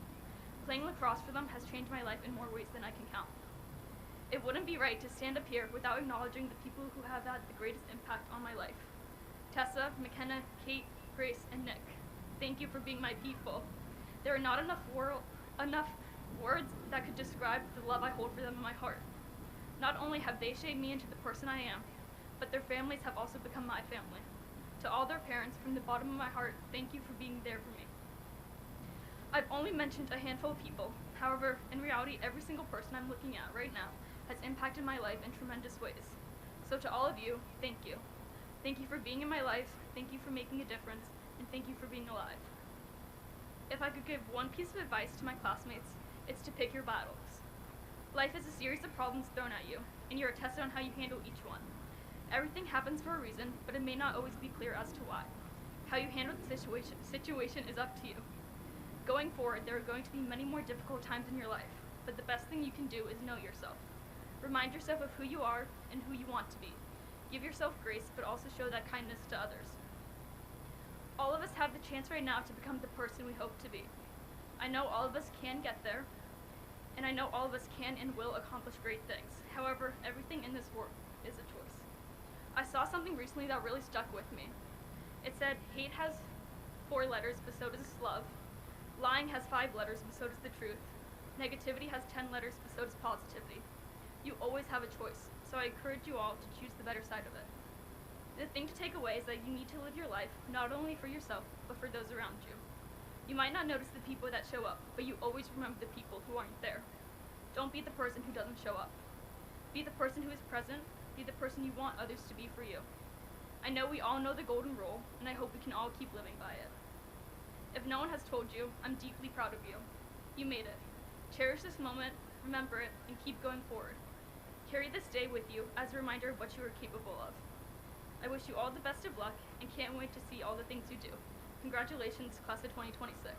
Playing lacrosse for them has changed my life in more ways than I can count. It wouldn't be right to stand up here without acknowledging the people who have had the greatest impact on my life. Tessa, McKenna, Kate, Grace, and Nick, thank you for being my people. There are not enough words that could describe the love I hold for them in my heart. Not only have they shaped me into the person I am, but their families have also become my family. To all their parents, from the bottom of my heart, thank you for being there for me. I've only mentioned a handful of people. However, in reality, every single person I'm looking at right now has impacted my life in tremendous ways. So to all of you, thank you. Thank you for being in my life, thank you for making a difference, and thank you for being alive. If I could give one piece of advice to my classmates, it's to pick your battles. Life is a series of problems thrown at you, and you're tested on how you handle each one. Everything happens for a reason, but it may not always be clear as to why. How you handle the situation is up to you. Going forward, there are going to be many more difficult times in your life, but the best thing you can do is know yourself. Remind yourself of who you are and who you want to be. Give yourself grace, but also show that kindness to others. All of us have the chance right now to become the person we hope to be. I know all of us can get there, and I know all of us can and will accomplish great things. However, everything in this world is a choice. I saw something recently that really stuck with me. It said, hate has 4 letters, but so does love. Lying has 5 letters, but so does the truth. Negativity has 10 letters, but so does positivity. You always have a choice, so I encourage you all to choose the better side of it. The thing to take away is that you need to live your life not only for yourself, but for those around you. You might not notice the people that show up, but you always remember the people who aren't there. Don't be the person who doesn't show up. Be the person who is present. Be the person you want others to be for you. I know we all know the golden rule, and I hope we can all keep living by it. If no one has told you, I'm deeply proud of you. You made it. Cherish this moment, remember it, and keep going forward. Carry this day with you as a reminder of what you are capable of. I wish you all the best of luck and can't wait to see all the things you do. Congratulations, class of 2026.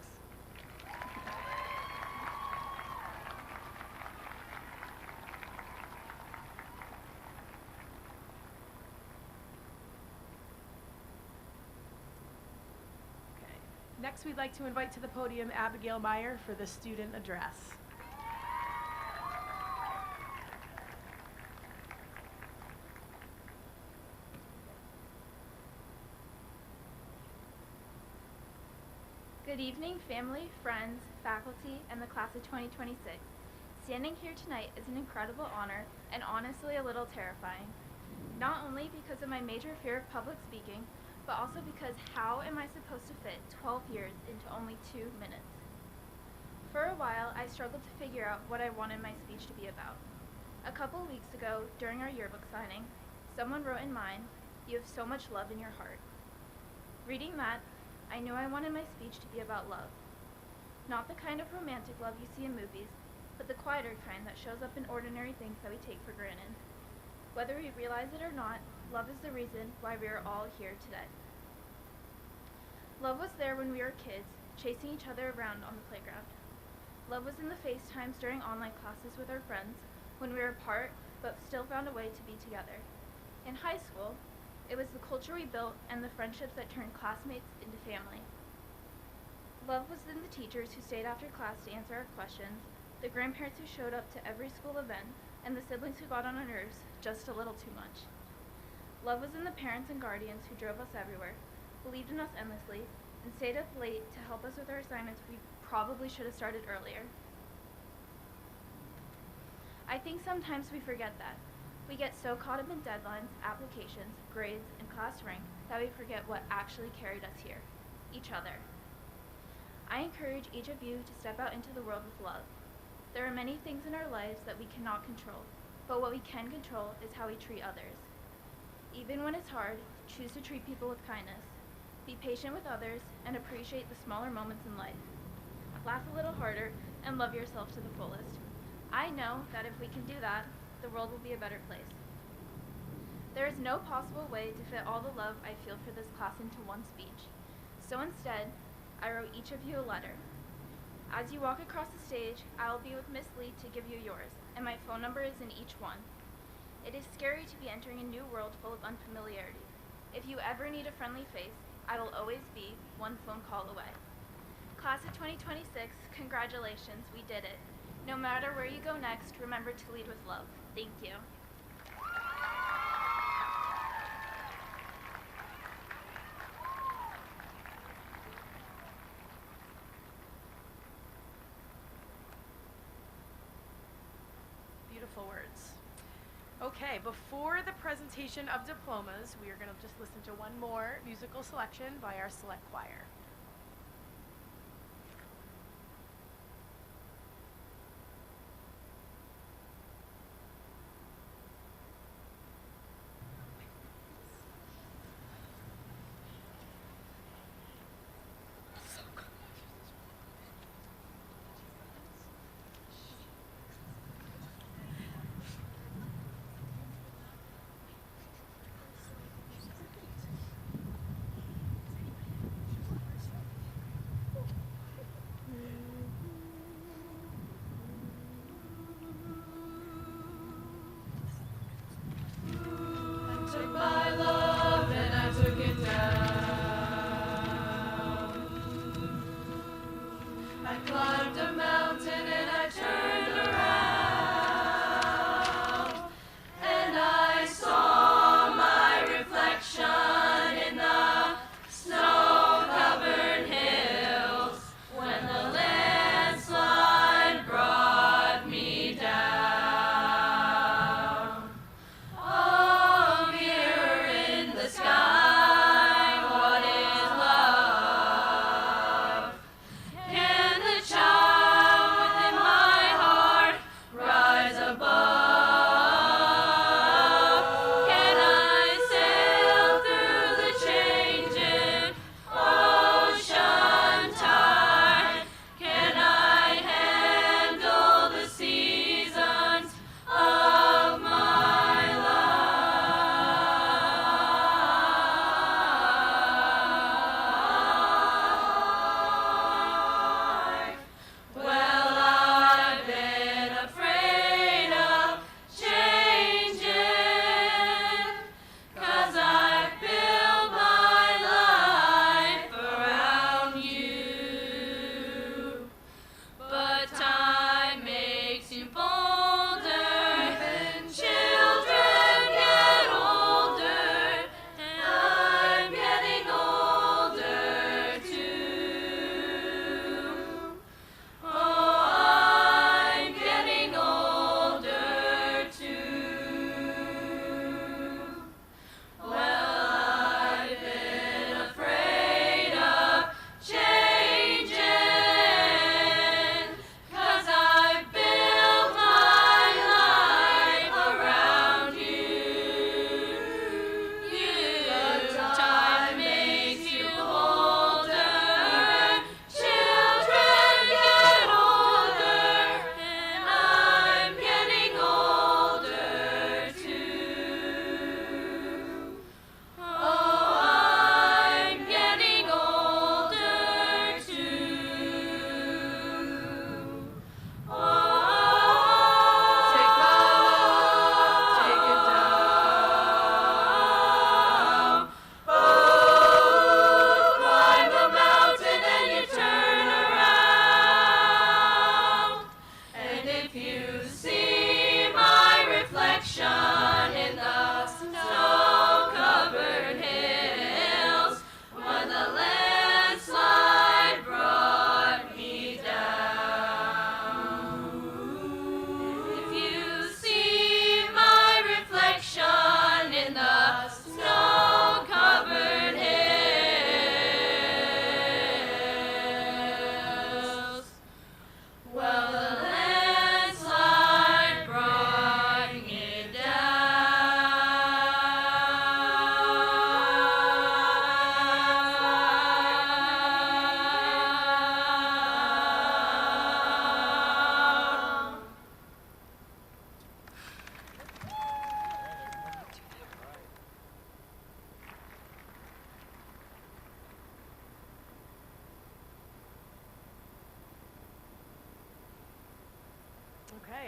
Next, we'd like to invite to the podium Abigail Meyer for the student address. Good evening, family, friends, faculty, and the class of 2026. Standing here tonight is an incredible honor and honestly a little terrifying. Not only because of my major fear of public speaking, but also because how am I supposed to fit 12 years into only 2 minutes? For a while, I struggled to figure out what I wanted my speech to be about. A couple weeks ago, during our yearbook signing, someone wrote in mine, "You have so much love in your heart." Reading that, I knew I wanted my speech to be about love. Not the kind of romantic love you see in movies, but the quieter kind that shows up in ordinary things that we take for granted. Whether we realize it or not, love is the reason why we are all here today. Love was there when we were kids, chasing each other around on the playground. Love was in the FaceTimes during online classes with our friends, when we were apart but still found a way to be together. In high school, it was the culture we built and the friendships that turned classmates into family. Love was in the teachers who stayed after class to answer our questions, the grandparents who showed up to every school event, and the siblings who got on our nerves just a little too much. Love was in the parents and guardians who drove us everywhere, believed in us endlessly, and stayed up late to help us with our assignments we probably should have started earlier. I think sometimes we forget that. We get so caught up in deadlines, applications, grades, and class rank that we forget what actually carried us here, each other. I encourage each of you to step out into the world with love. There are many things in our lives that we cannot control, but what we can control is how we treat others. Even when it's hard, choose to treat people with kindness. Be patient with others and appreciate the smaller moments in life. Laugh a little harder and love yourself to the fullest. I know that if we can do that, the world will be a better place. There is no possible way to fit all the love I feel for this class into one speech. So instead, I wrote each of you a letter. As you walk across the stage, I will be with Miss Lee to give you yours, and my phone number is in each one. It is scary to be entering a new world full of unfamiliarity. If you ever need a friendly face, I will always be one phone call away. Class of 2026, congratulations, we did it. No matter where you go next, remember to lead with love. Thank you. Beautiful words. Okay, before the presentation of diplomas, we are going to just listen to one more musical selection by our select choir.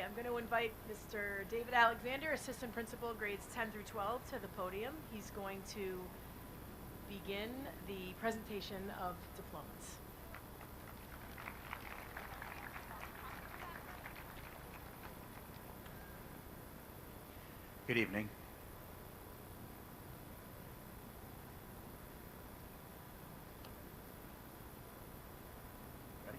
Okay, I'm going to invite Mr. David Alexander, Assistant Principal, grades 10 through 12, to the podium. He's going to begin the presentation of diplomas. Good evening. Ready?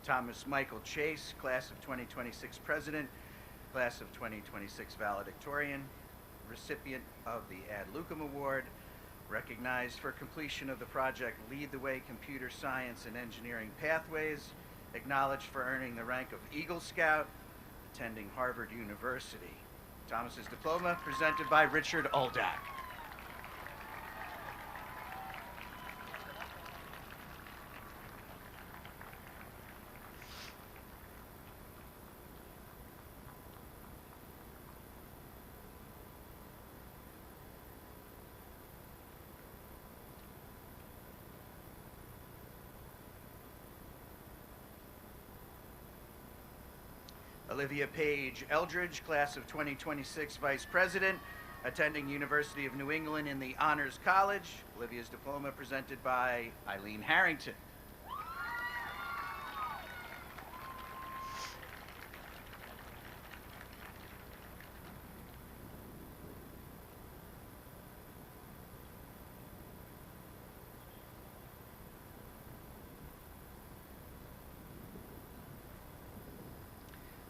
Thomas Michael Chase, class of 2026 president, class of 2026 valedictorian, recipient of the Ad Lucem Award, recognized for completion of the project Lead the Way Computer Science and Engineering Pathways, acknowledged for earning the rank of Eagle Scout, attending Harvard University. Thomas's diploma presented by Richard Uldak. Olivia Page Eldridge, class of 2026 vice president, attending University of New England in the Honors College. Olivia's diploma presented by Eileen Harrington.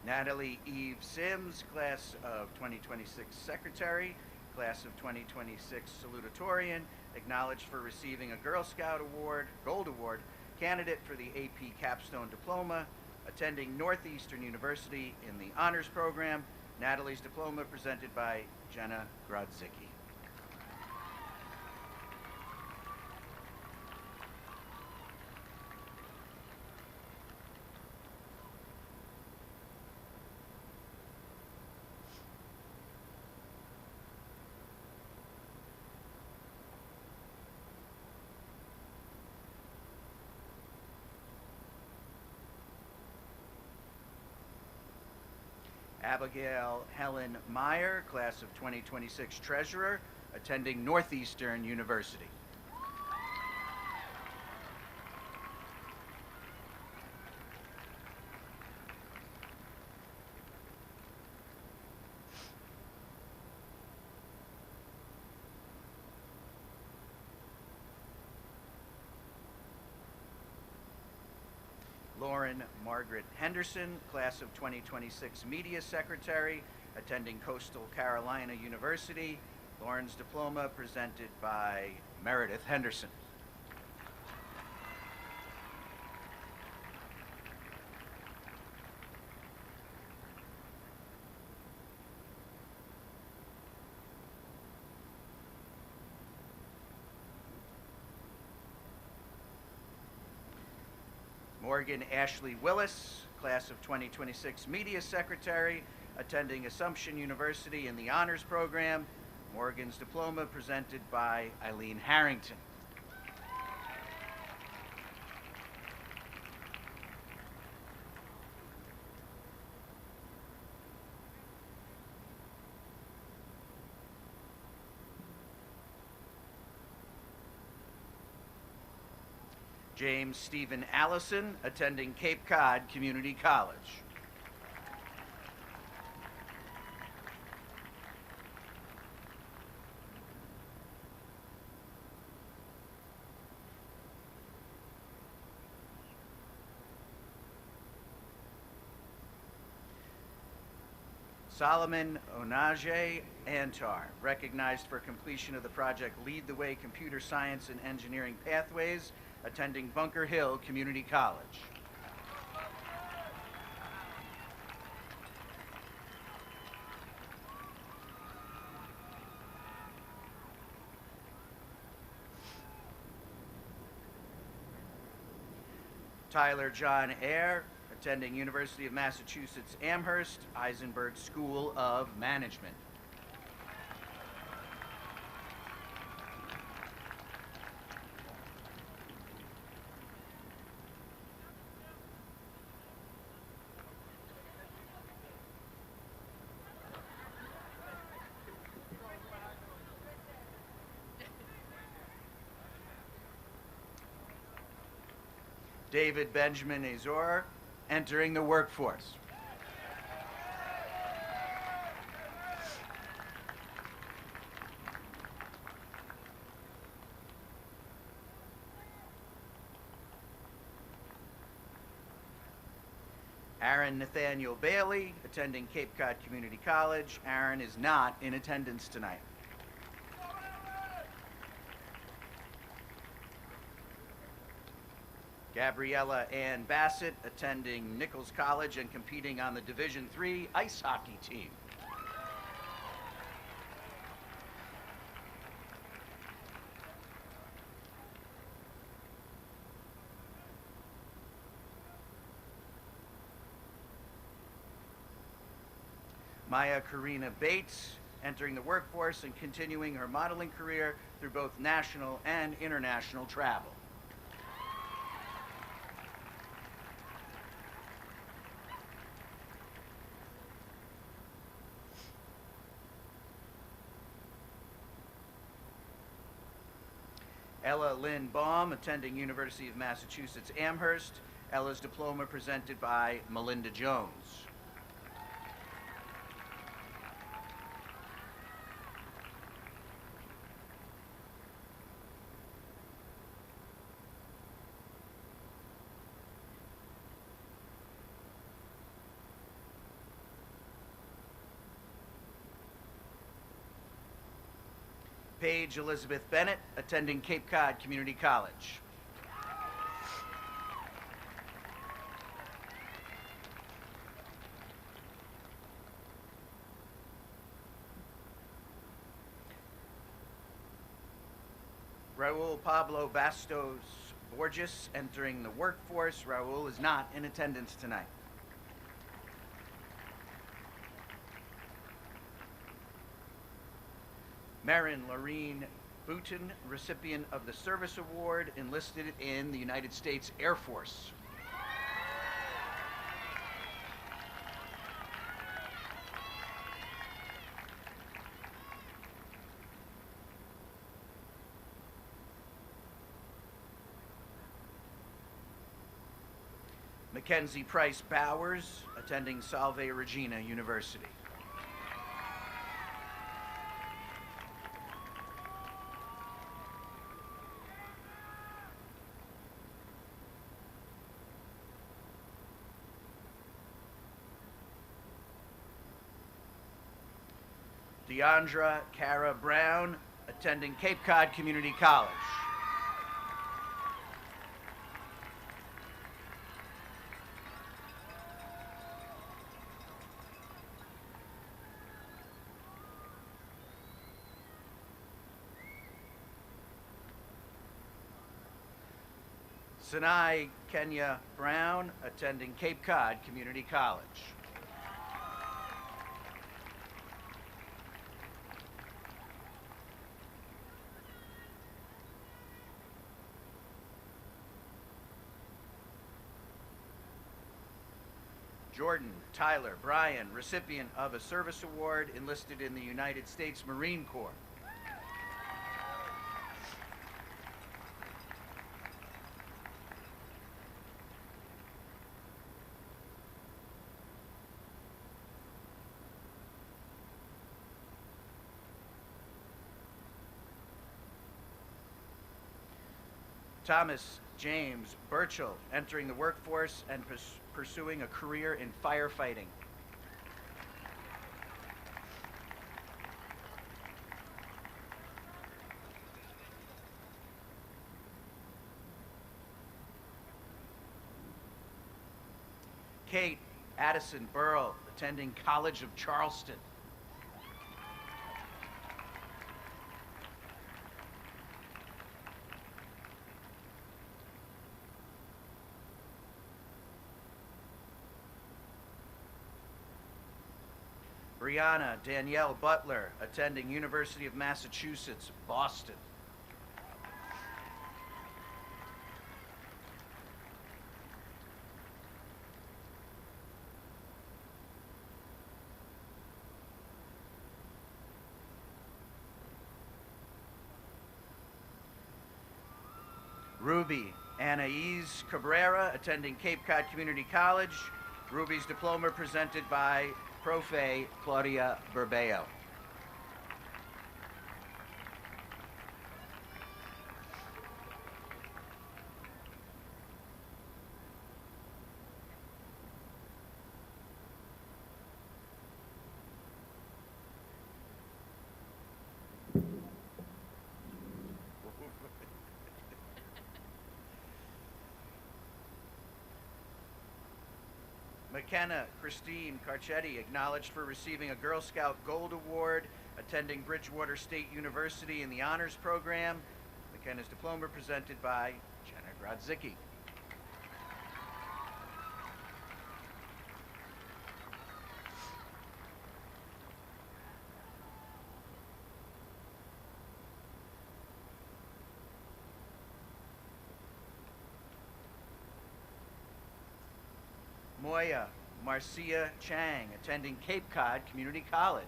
Natalie Eve Sims, class of 2026 secretary, class of 2026 salutatorian, acknowledged for receiving a Girl Scout Award, Gold Award, candidate for the AP Capstone Diploma, attending Northeastern University in the Honors Program. Natalie's diploma presented by Jenna Grodzicki. Abigail Helen Meyer, class of 2026 treasurer, attending Northeastern University. Lauren Margaret Henderson, class of 2026 media secretary, attending Coastal Carolina University. Lauren's diploma presented by Meredith Henderson. Morgan Ashley Willis, class of 2026 media secretary, attending Assumption University in the honors program. Morgan's diploma presented by Eileen Harrington. James Stephen Allison, attending Cape Cod Community College. Solomon Onaje Antar, recognized for completion of the project Lead the Way Computer Science and Engineering Pathways, attending Bunker Hill Community College. Tyler John Eyre, attending University of Massachusetts Amherst Eisenberg School of Management. David Benjamin Azor, entering the workforce. Aaron Nathaniel Bailey, attending Cape Cod Community College. Aaron is not in attendance tonight. Gabriella Ann Bassett, attending Nichols College and competing on the Division III ice hockey team. Maya Karina Bates, entering the workforce and continuing her modeling career through both national and international travel. Ella Lynn Baum, attending University of Massachusetts Amherst. Ella's diploma presented by Melinda Jones. Paige Elizabeth Bennett, attending Cape Cod Community College. Raul Pablo Bastos Borges, entering the workforce. Raul is not in attendance tonight. Marin Lorene Boutin, recipient of the Service Award, enlisted in the United States Air Force. Mackenzie Price Bowers, attending Salve Regina University. Deandra Cara Brown, attending Cape Cod Community College. Sinai Kenya Brown, attending Cape Cod Community College. Jordan Tyler Bryan, recipient of a Service Award, enlisted in the United States Marine Corps. Thomas James Burchell, entering the workforce and pursuing a career in firefighting. Kate Addison Burrell, attending College of Charleston. Brianna Danielle Butler, attending University of Massachusetts, Boston. Ruby Anais Cabrera, attending Cape Cod Community College. Ruby's diploma presented by Profe Claudia Burbeo. McKenna Christine Carcetti, acknowledged for receiving a Girl Scout Gold Award, attending Bridgewater State University in the Honors Program. McKenna's diploma presented by Jenna Grodzicki. Moya Marcia Chang, attending Cape Cod Community College.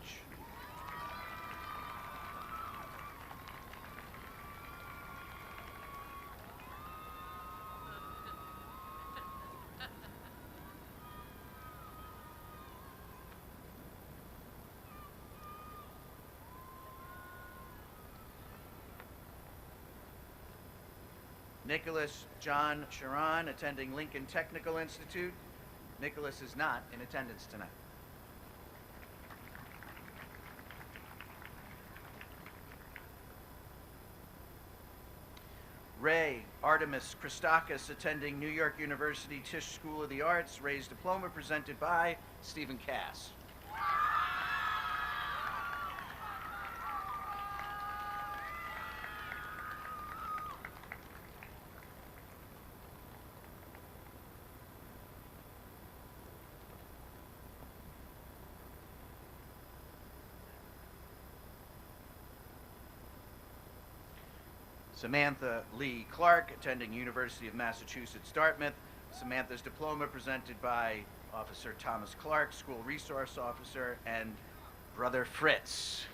Nicholas John Sharon, attending Lincoln Technical Institute. Nicholas is not in attendance tonight. Ray Artemis Christakis, attending New York University Tisch School of the Arts. Ray's diploma presented by Stephen Cass. Samantha Lee Clark, attending University of Massachusetts, Dartmouth. Samantha's diploma presented by Officer Thomas Clark, School Resource Officer, and Brother Fritz.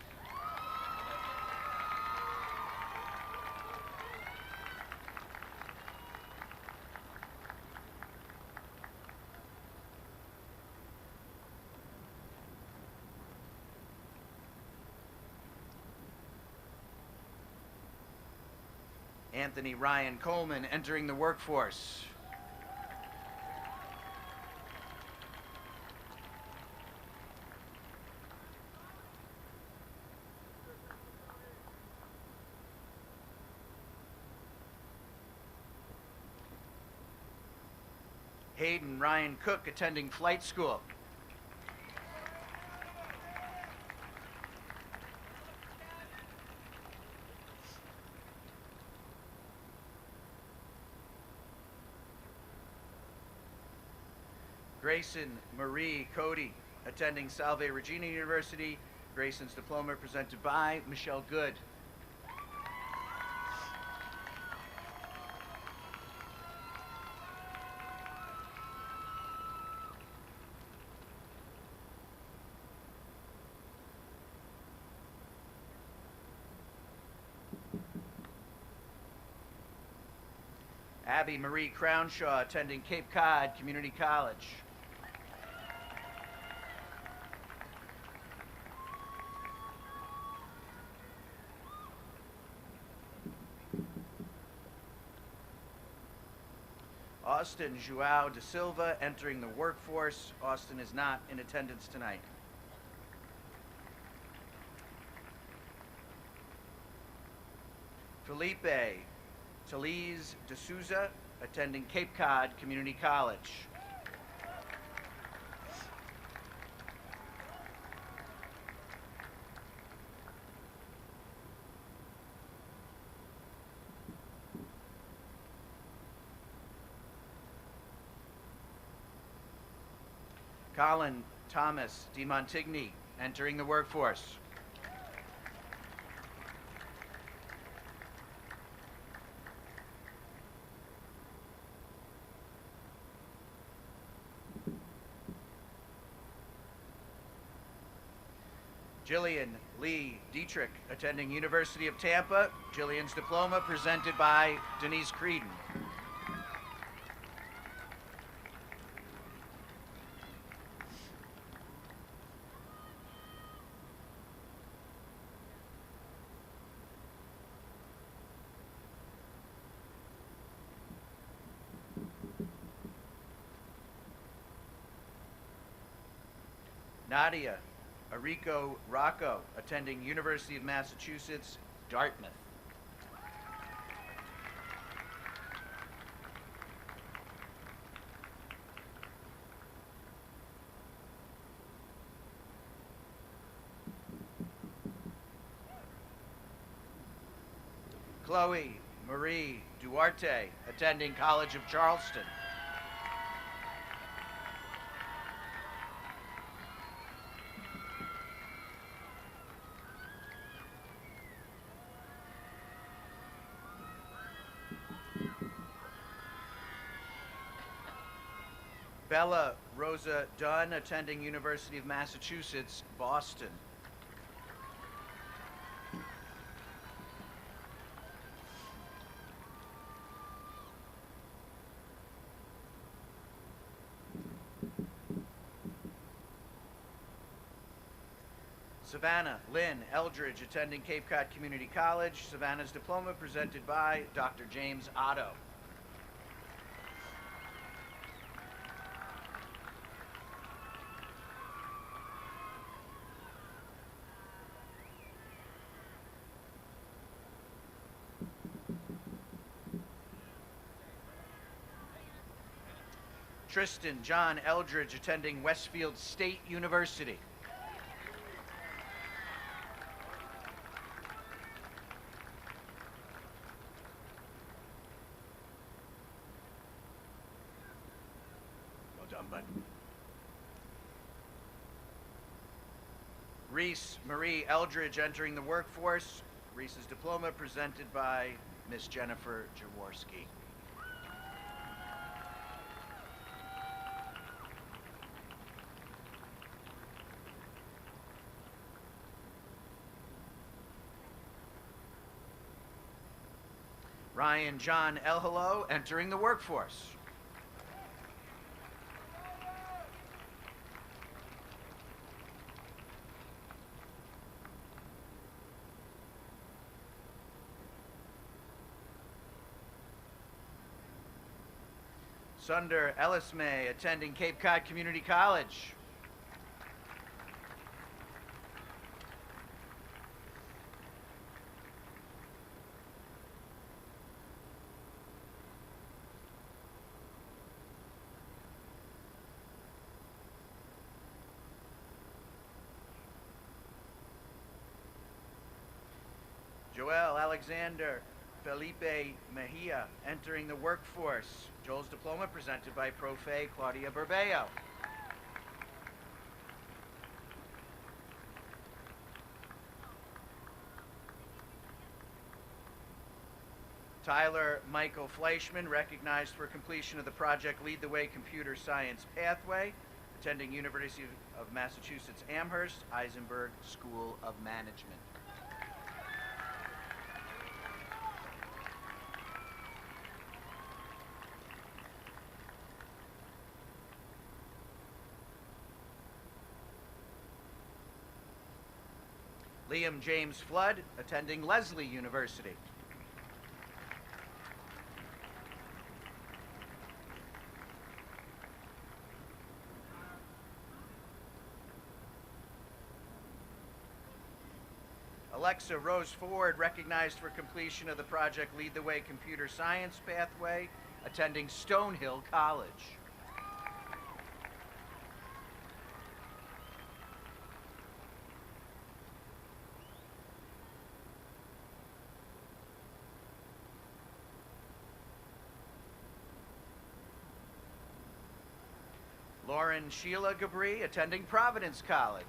Anthony Ryan Coleman, entering the workforce. Hayden Ryan Cook, attending flight school. Grayson Marie Cody, attending Salve Regina University. Grayson's diploma presented by Michelle Good. Abby Marie Crownshaw, attending Cape Cod Community College. Austin Joao de Silva, entering the workforce. Austin is not in attendance tonight. Felipe Talise de Souza, attending Cape Cod Community College. Colin Thomas DeMontigny, entering the workforce. Jillian Lee Dietrich, attending University of Tampa. Jillian's diploma presented by Denise Creedon. Nadia Arico Rocco, attending University of Massachusetts, Dartmouth. Chloe Marie Duarte, attending College of Charleston. Bella Rosa Dunn, attending University of Massachusetts, Boston. Savannah Lynn Eldridge, attending Cape Cod Community College. Savannah's diploma presented by Dr. James Otto. Tristan John Eldridge, attending Westfield State University. Well done, bud. Reese Marie Eldridge, entering the workforce. Reese's diploma presented by Miss Jennifer Jaworski. Ryan John Elhalo, entering the workforce. Sunder Ellis May, attending Cape Cod Community College. Joel Alexander Felipe Mejia, entering the workforce. Joel's diploma presented by Profe Claudia Burbeo. Tyler Michael Fleischman, recognized for completion of the project Lead the Way Computer Science Pathway, attending University of Massachusetts Amherst, Eisenberg School of Management. Liam James Flood, attending Lesley University. Alexa Rose Ford, recognized for completion of the project Lead the Way Computer Science Pathway, attending Stonehill College. Lauren Sheila Gabri, attending Providence College.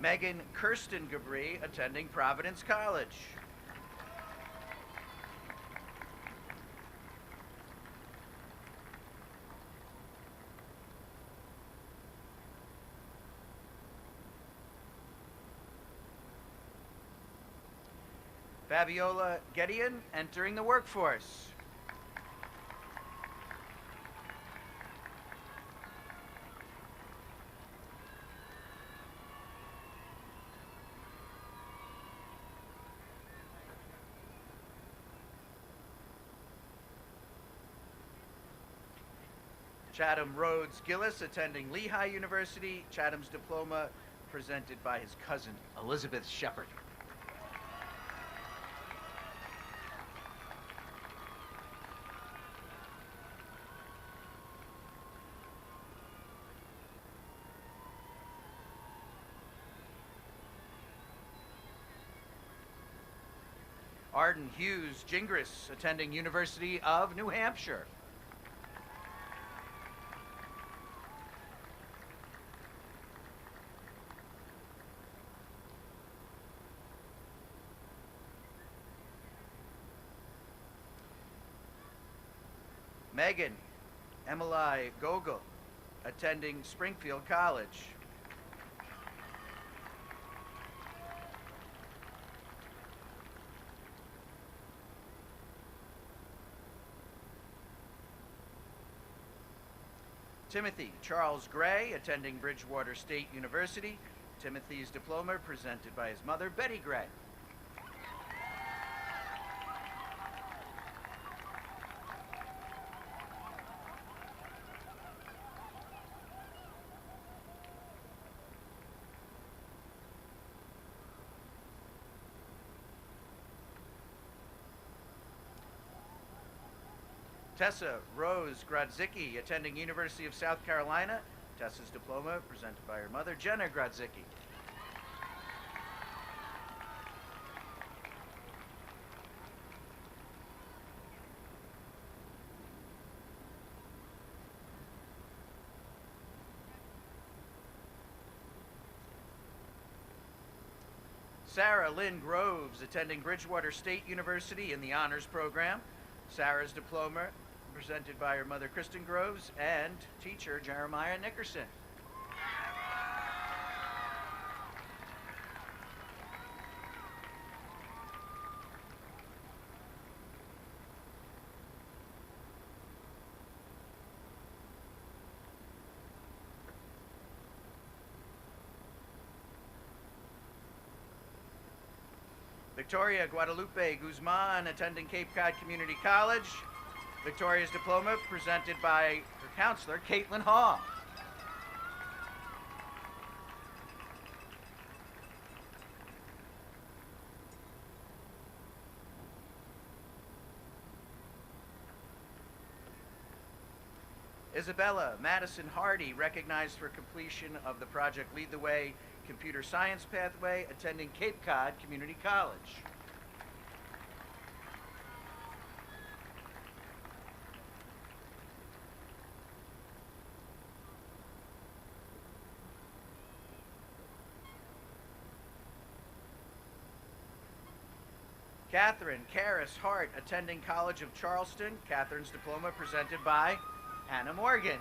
Megan Kirsten Gabri, attending Providence College. Fabiola Gideon, entering the workforce. Chatham Rhodes Gillis, attending Lehigh University. Chatham's diploma presented by his cousin, Elizabeth Shepard. Arden Hughes Gingras, attending University of New Hampshire. Megan Emily Gogol, attending Springfield College. Timothy Charles Gray, attending Bridgewater State University. Timothy's diploma presented by his mother, Betty Gray. Tessa Rose Grodzicki, attending University of South Carolina. Tessa's diploma presented by her mother, Jenna Grodzicki. Sarah Lynn Groves, attending Bridgewater State University in the honors program. Sarah's diploma presented by her mother, Kristen Groves, and teacher, Jeremiah Nickerson. Victoria Guadalupe Guzman, attending Cape Cod Community College. Victoria's diploma presented by her counselor, Caitlin Hall. Isabella Madison Hardy, recognized for completion of the Project Lead the Way Computer Science Pathway, attending Cape Cod Community College. Catherine Karras Hart, attending College of Charleston. Catherine's diploma presented by Anna Morgan.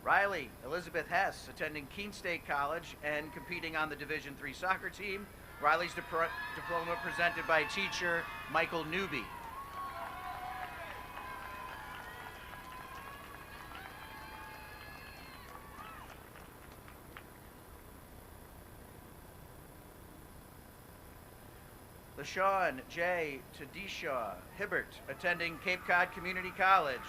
Riley Elizabeth Hess, attending Keene State College and competing on the Division III soccer team. Riley's diploma presented by teacher Michael Newby. LaShawn J. Tadishaw Hibbert, attending Cape Cod Community College.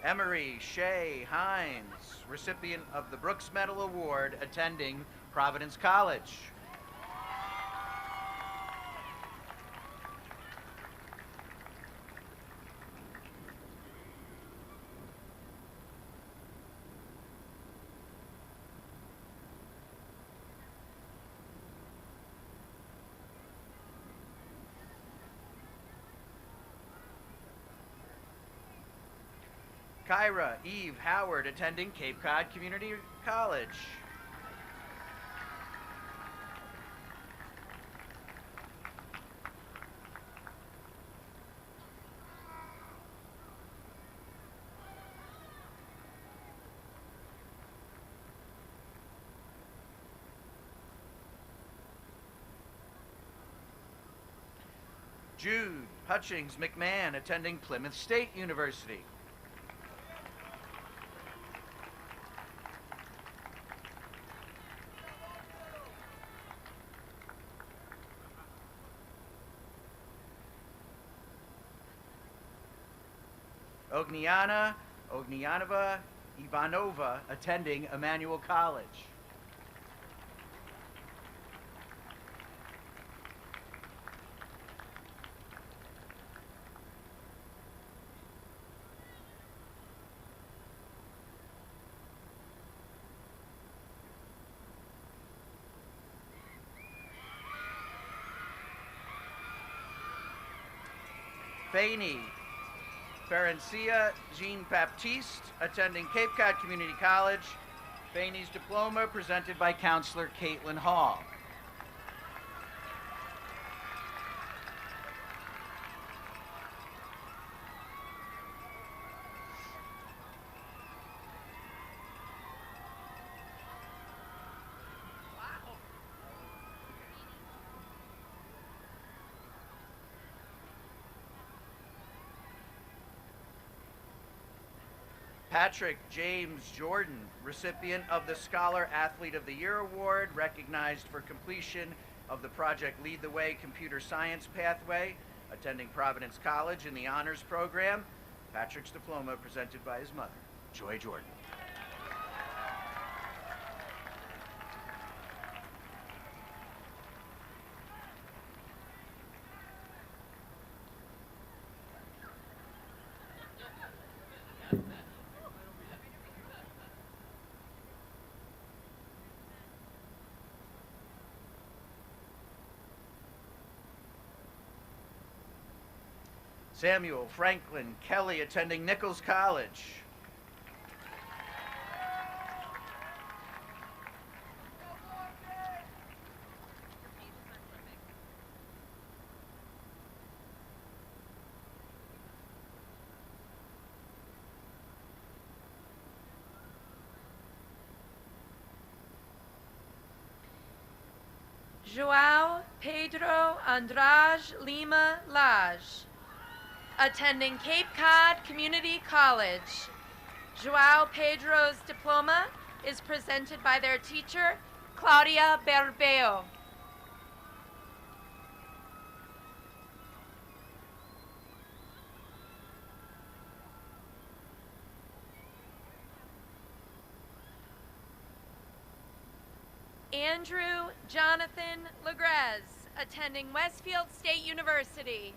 Emery Shea Hines, recipient of the Brooks Medal Award, attending Providence College. Kyra Eve Howard, attending Cape Cod Community College. Jude Hutchings McMahon, attending Plymouth State University. Ognyanova Ivanova, attending Emmanuel College. Fanny Ferencia Jean-Baptiste, attending Cape Cod Community College. Fanny's diploma presented by Counselor Caitlin Hall. Patrick James Jordan, recipient of the Scholar Athlete of the Year Award, recognized for completion of the project Lead the Way Computer Science Pathway, attending Providence College in the Honors Program. Patrick's diploma presented by his mother, Joy Jordan. Samuel Franklin Kelly, attending Nichols College. João Pedro Andrade Lima Lage, attending Cape Cod Community College. João Pedro's diploma is presented by their teacher, Claudia Berbeo. Andrew Jonathan Legrez, attending Westfield State University.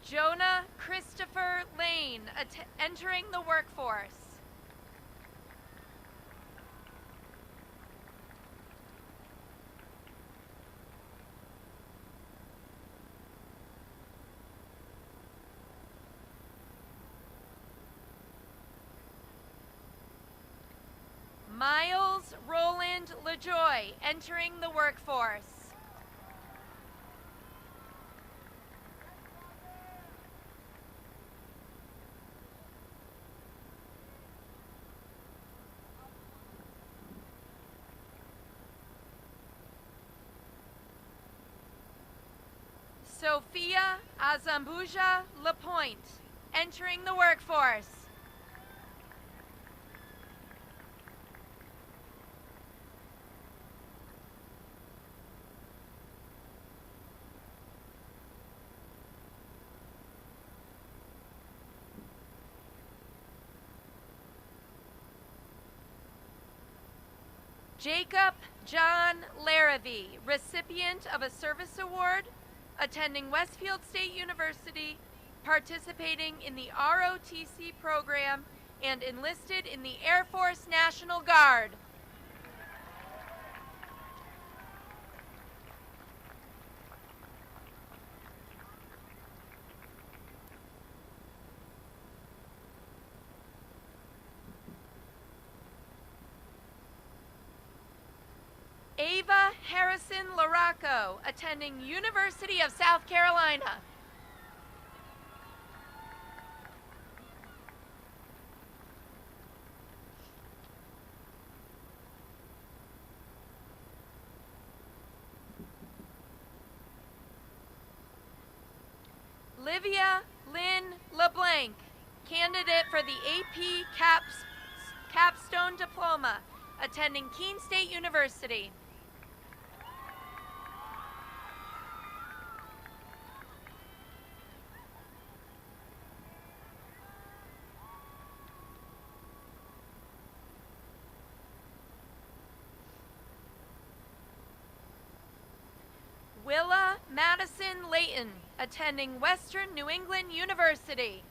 Jonah Christopher Lane, entering the workforce. Miles Roland LaJoy, entering the workforce. Sophia Azambuja Lapointe, entering the workforce. Jacob John Larrabee, recipient of a service award, attending Westfield State University, participating in the ROTC program, and enlisted in the Air Force National Guard. Ava Harrison Laraco, attending University of South Carolina. Livia Lynn LeBlanc, candidate for the AP Capstone Diploma, attending Keene State University. Willa Madison Layton, attending Western New England University.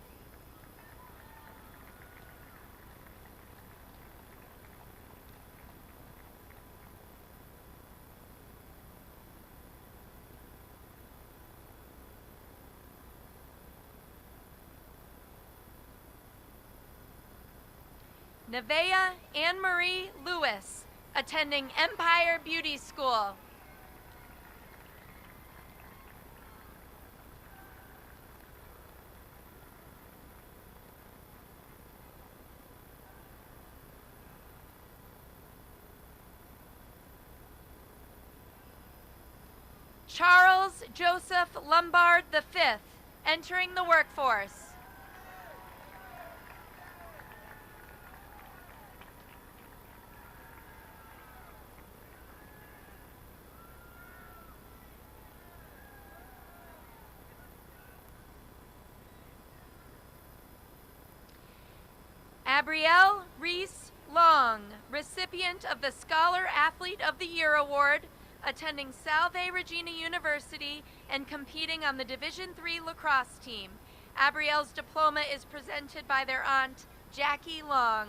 Nevaeh Anne-Marie Lewis, attending Empire Beauty School. Charles Joseph Lombard V, entering the workforce. Abrielle Reese Long, recipient of the Scholar Athlete of the Year Award, attending Salve Regina University and competing on the Division III lacrosse team. Abrielle's diploma is presented by their aunt, Jackie Long.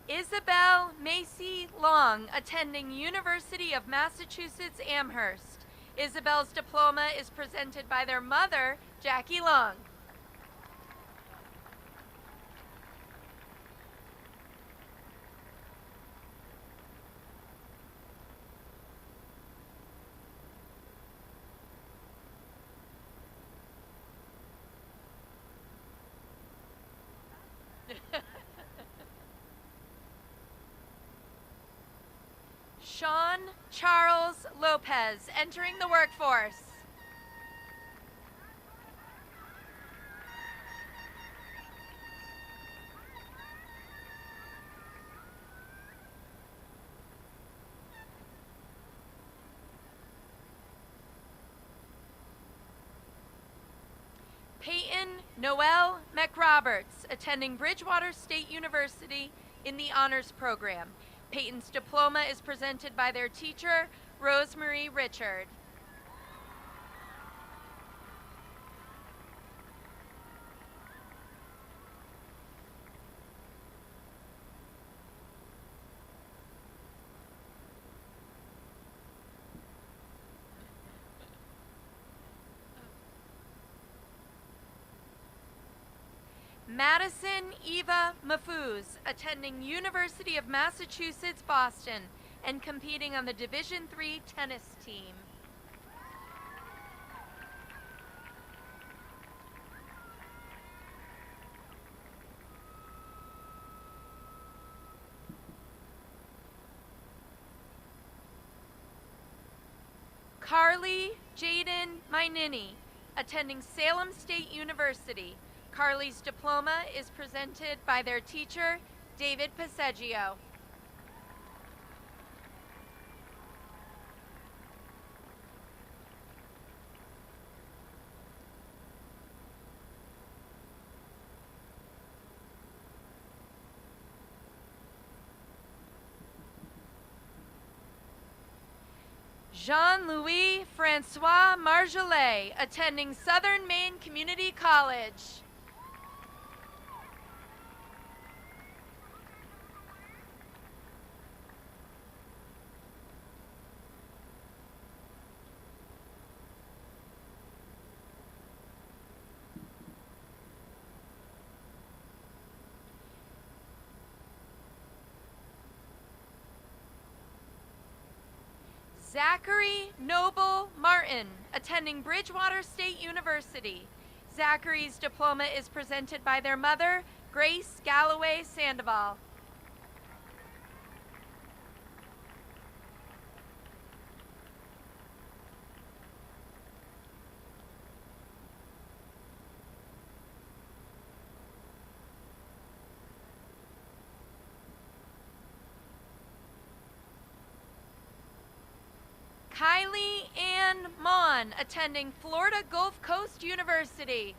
Isabel Macy Long, attending University of Massachusetts Amherst. Isabel's diploma is presented by their mother, Jackie Long. Sean Charles Lopez, entering the workforce. Peyton Noel McRoberts, attending Bridgewater State University in the Honors Program. Peyton's diploma is presented by their teacher, Rosemary Richard. Madison Eva Mahfouz, attending University of Massachusetts Boston and competing on the Division III tennis team. Carly Jaden Mainini, attending Salem State University. Carly's diploma is presented by their teacher, David Paseggio. Jean-Louis Francois Marjolais, attending Southern Maine Community College. Zachary Noble Martin, attending Bridgewater State University. Zachary's diploma is presented by their mother, Grace Galloway Sandoval. Kylie Ann Mon, attending Florida Gulf Coast University.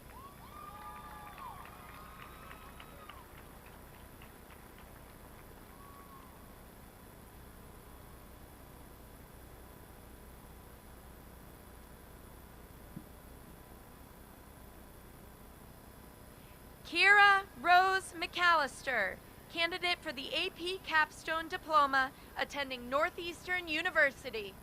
Kira Rose McAllister, candidate for the AP Capstone Diploma, attending Northeastern University.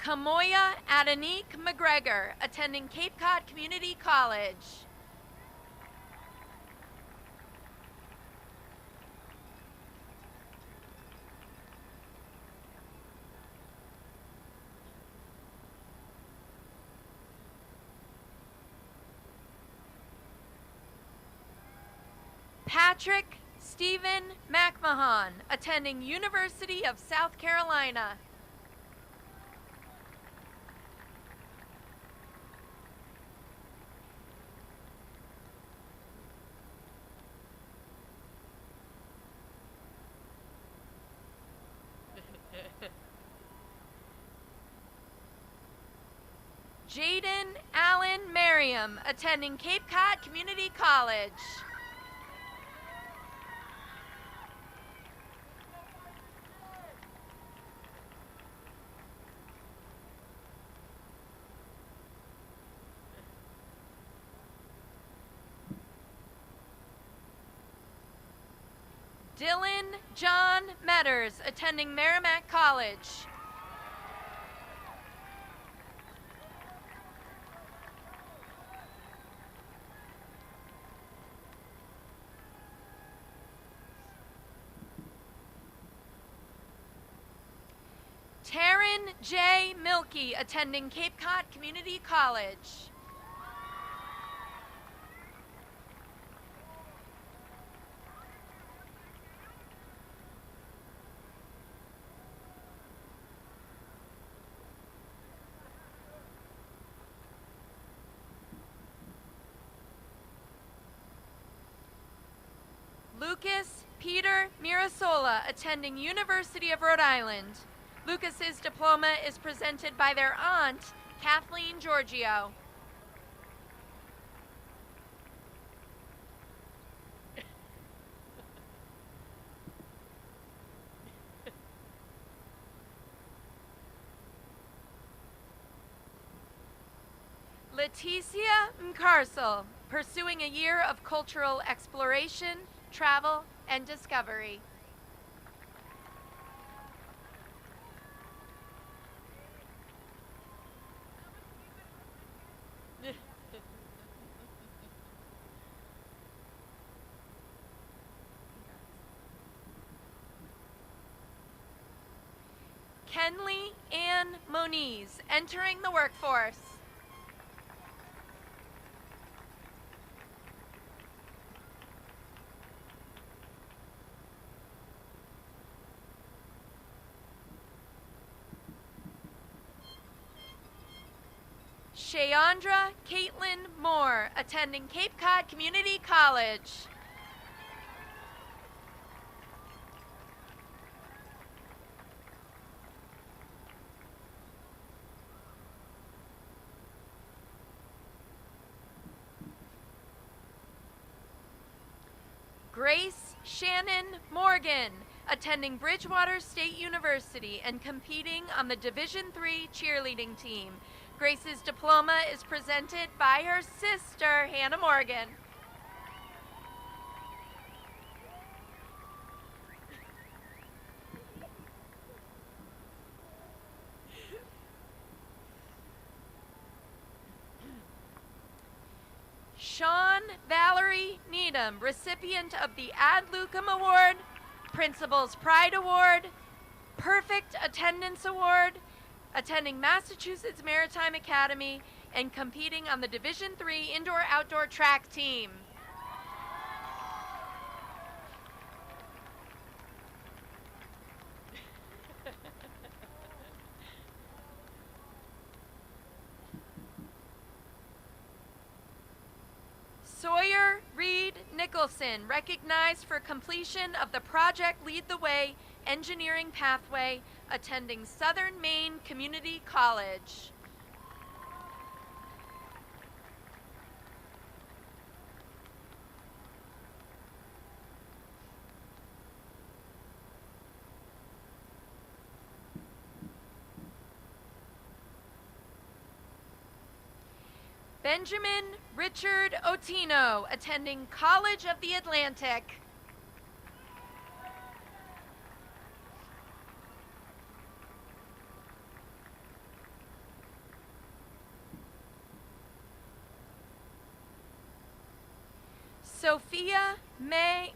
Kamoya Adanique McGregor, attending Cape Cod Community College. Patrick Stephen McMahon, attending University of South Carolina. Jaden Allen Merriam, attending Cape Cod Community College. Dylan John Metters, attending Merrimack College. Taryn J. Milkey, attending Cape Cod Community College. Lucas Peter Mirasola, attending University of Rhode Island. Lucas's diploma is presented by their aunt, Kathleen Giorgio. Leticia Mcarsel, pursuing a year of cultural exploration, travel, and discovery. Kenley Ann Moniz, entering the workforce. Shayandra Caitlin Moore, attending Cape Cod Community College. Grace Shannon Morgan, attending Bridgewater State University and competing on the Division III cheerleading team. Grace's diploma is presented by her sister, Hannah Morgan. Sean Valerie Needham, recipient of the Ad Lucum Award, Principal's Pride Award, Perfect Attendance Award, attending Massachusetts Maritime Academy and competing on the Division III indoor-outdoor track team. Sawyer Reed Nicholson, recognized for completion of the Project Lead the Way engineering pathway, attending Southern Maine Community College. Benjamin Richard Otino, attending College of the Atlantic. Sophia May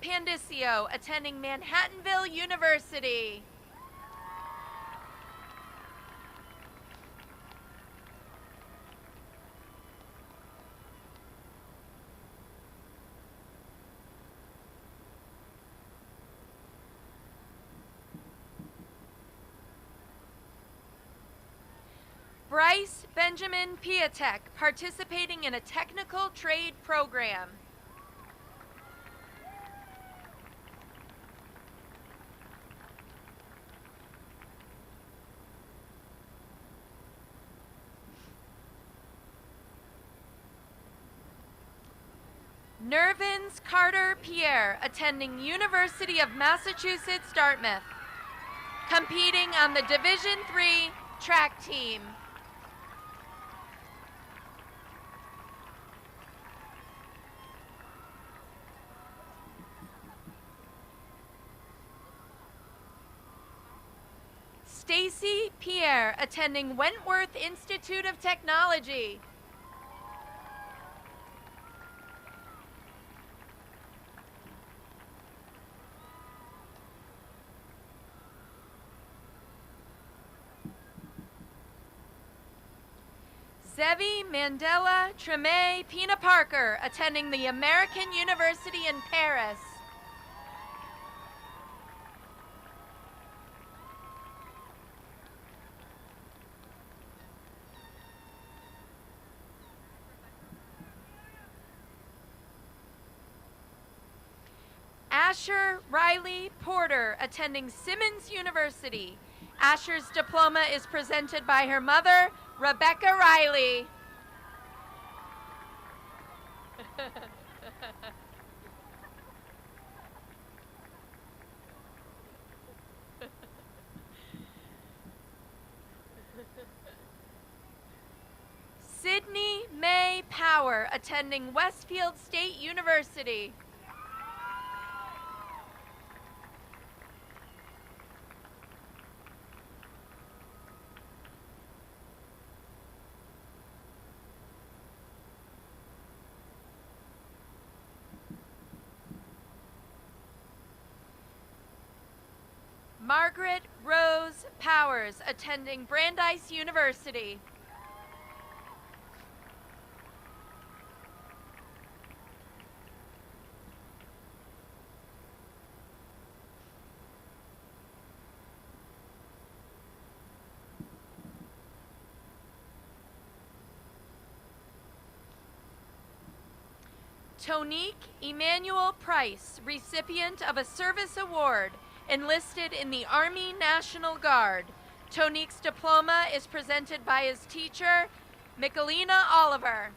Pandicio, attending Manhattanville University. Bryce Benjamin Piatek, participating in a technical trade program. Nervins Carter Pierre, attending University of Massachusetts Dartmouth, competing on the Division III track team. Stacy Pierre, attending Wentworth Institute of Technology. Zevi Mandela Treme Pina Parker, attending the American University in Paris. Asher Riley Porter, attending Simmons University. Asher's diploma is presented by her mother, Rebecca Riley. Sydney May Power, attending Westfield State University. Margaret Rose Powers, attending Brandeis University. Tonique Emmanuel Price, recipient of a service award, enlisted in the Army National Guard. Tonique's diploma is presented by his teacher, Michelina Oliver.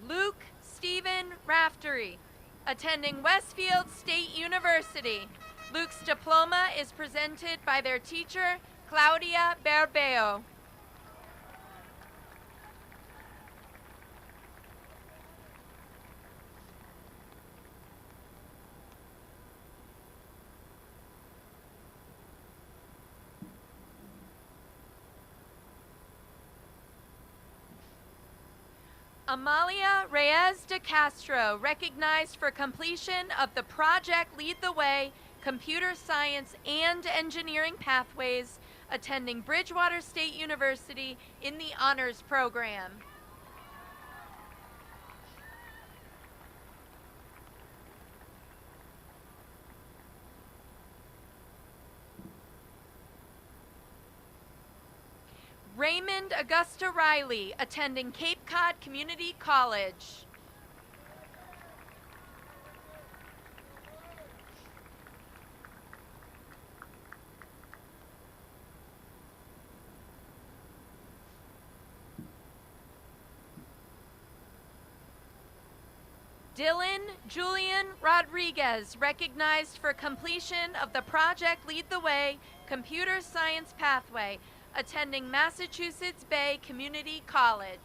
Luke Stephen Raftery, attending Westfield State University. Luke's diploma is presented by their teacher, Claudia Berbeo. Amalia Reyes de Castro, recognized for completion of the Project Lead the Way Computer Science and Engineering Pathways, attending Bridgewater State University in the Honors Program. Raymond Augusta Riley, attending Cape Cod Community College. Dylan Julian Rodriguez, recognized for completion of the Project Lead the Way Computer Science Pathway, attending Massachusetts Bay Community College.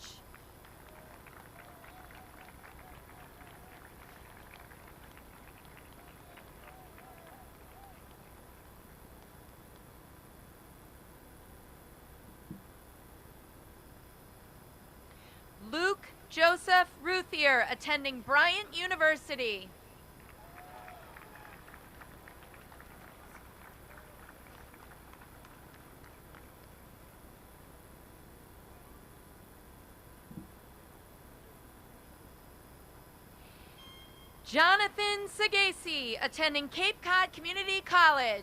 Luke Joseph Ruthier, attending Bryant University. Jonathan Sagasi, attending Cape Cod Community College.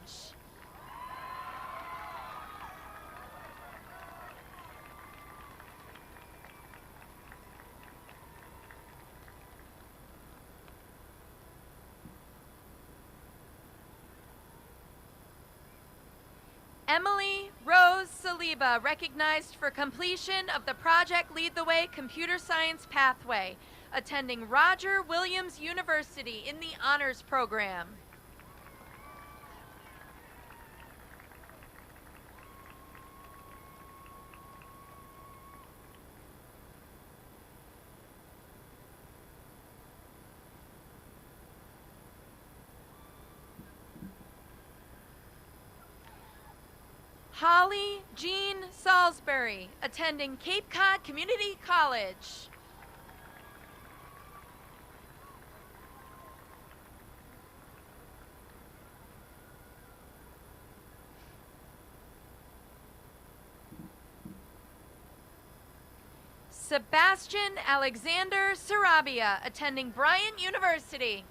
Emily Rose Saliba, recognized for completion of the Project Lead the Way Computer Science Pathway, attending Roger Williams University in the Honors Program. Holly Jean Salisbury, attending Cape Cod Community College. Sebastian Alexander Sarabia, attending Bryant University.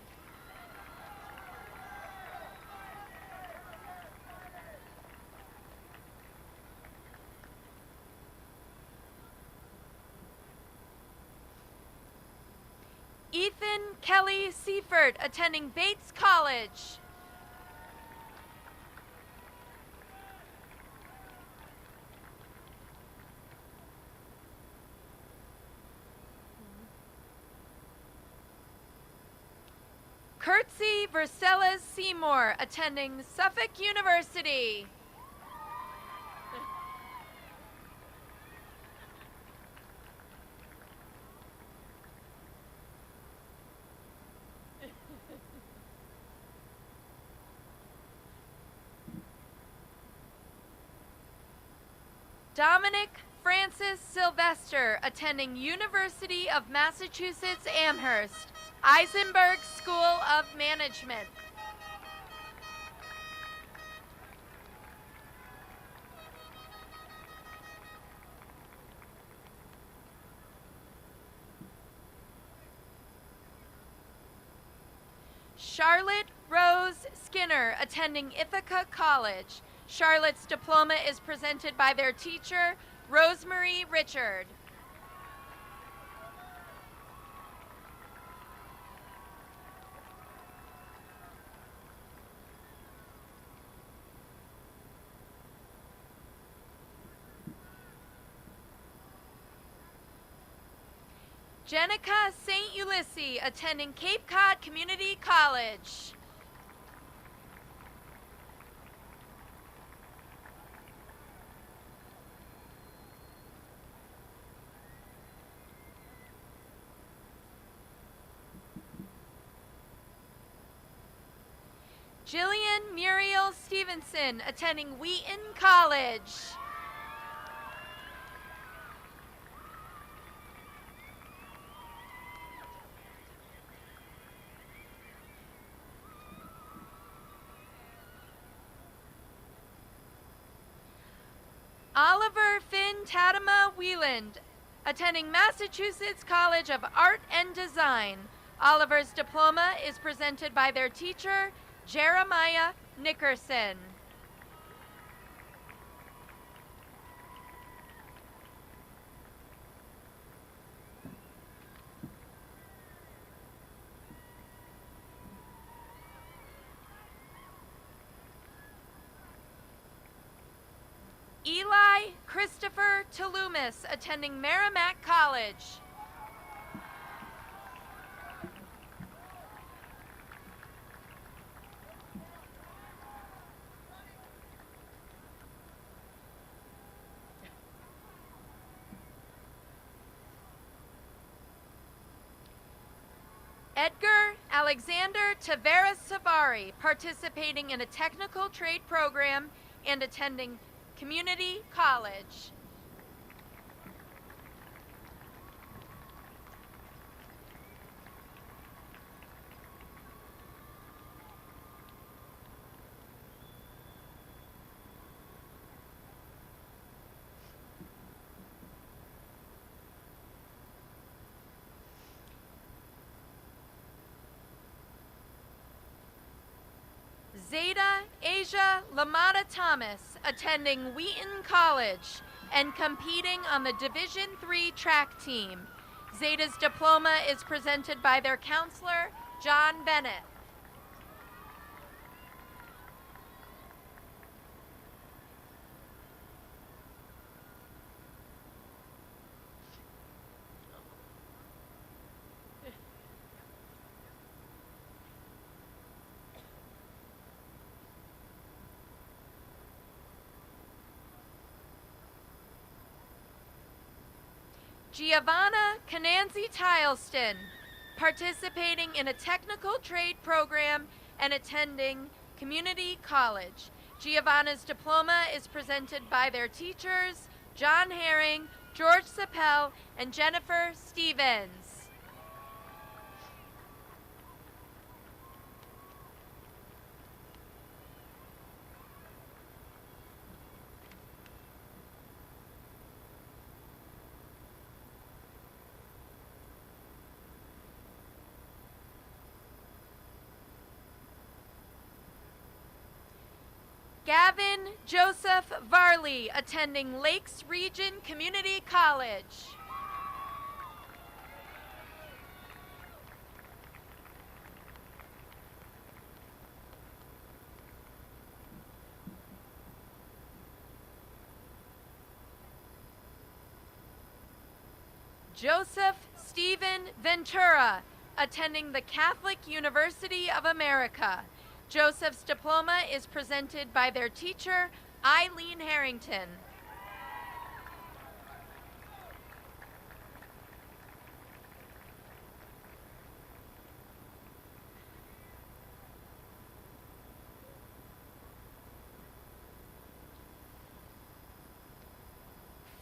Ethan Kelly Seifert, attending Bates College. Kurtzy Vercellez Seymour, attending Suffolk University. Dominic Francis Sylvester, attending University of Massachusetts Amherst, Eisenberg School of Management. Charlotte Rose Skinner, attending Ithaca College. Charlotte's diploma is presented by their teacher, Rosemary Richard. Jenica St. Ulysses, attending Cape Cod Community College. Jillian Muriel Stevenson, attending Wheaton College. Oliver Finn Tadema Wieland, attending Massachusetts College of Art and Design. Oliver's diploma is presented by their teacher, Jeremiah Nickerson. Eli Christopher Talumis, attending Merrimack College. Edgar Alexander Tavares Savari, participating in a technical trade program and attending community college. Zeta Asia Lamada Thomas, attending Wheaton College and competing on the Division III track team. Zeta's diploma is presented by their counselor, John Bennett. Giovanna Cananzi Tileston, participating in a technical trade program and attending community college. Giovanna's diploma is presented by their teachers, John Herring, George Sapel, and Jennifer Stevens. Gavin Joseph Varley, attending Lakes Region Community College. Joseph Stephen Ventura, attending the Catholic University of America. Joseph's diploma is presented by their teacher, Eileen Harrington.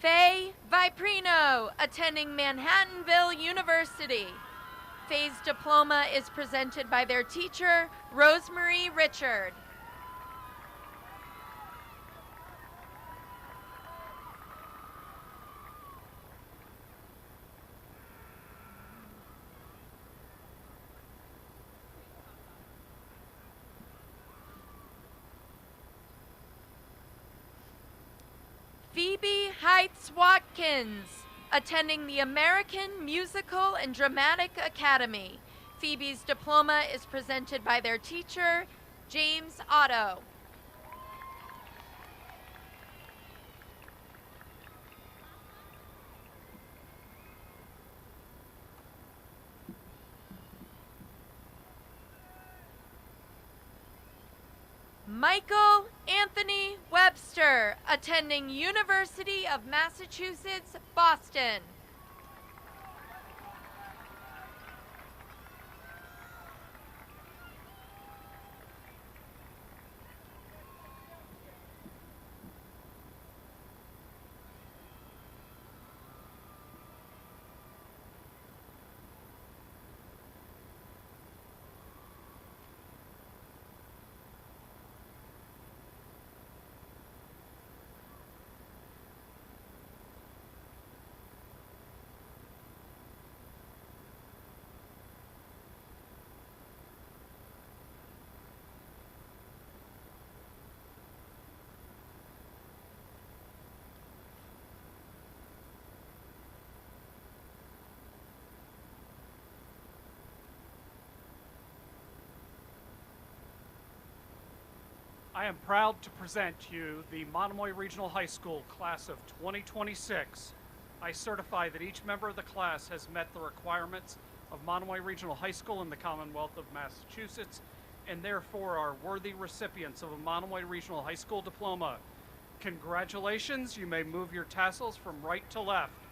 Faye Viprino, attending Manhattanville University. Faye's diploma is presented by their teacher, Rosemary Richard. Phoebe Heights Watkins, attending the American Musical and Dramatic Academy. Phoebe's diploma is presented by their teacher, James Otto. Michael Anthony Webster, attending University of Massachusetts, Boston. I am proud to present to you the Monomoy Regional High School class of 2026. I certify that each member of the class has met the requirements of Monomoy Regional High School in the Commonwealth of Massachusetts and therefore are worthy recipients of a Monomoy Regional High School diploma. Congratulations, you may move your tassels from right to left.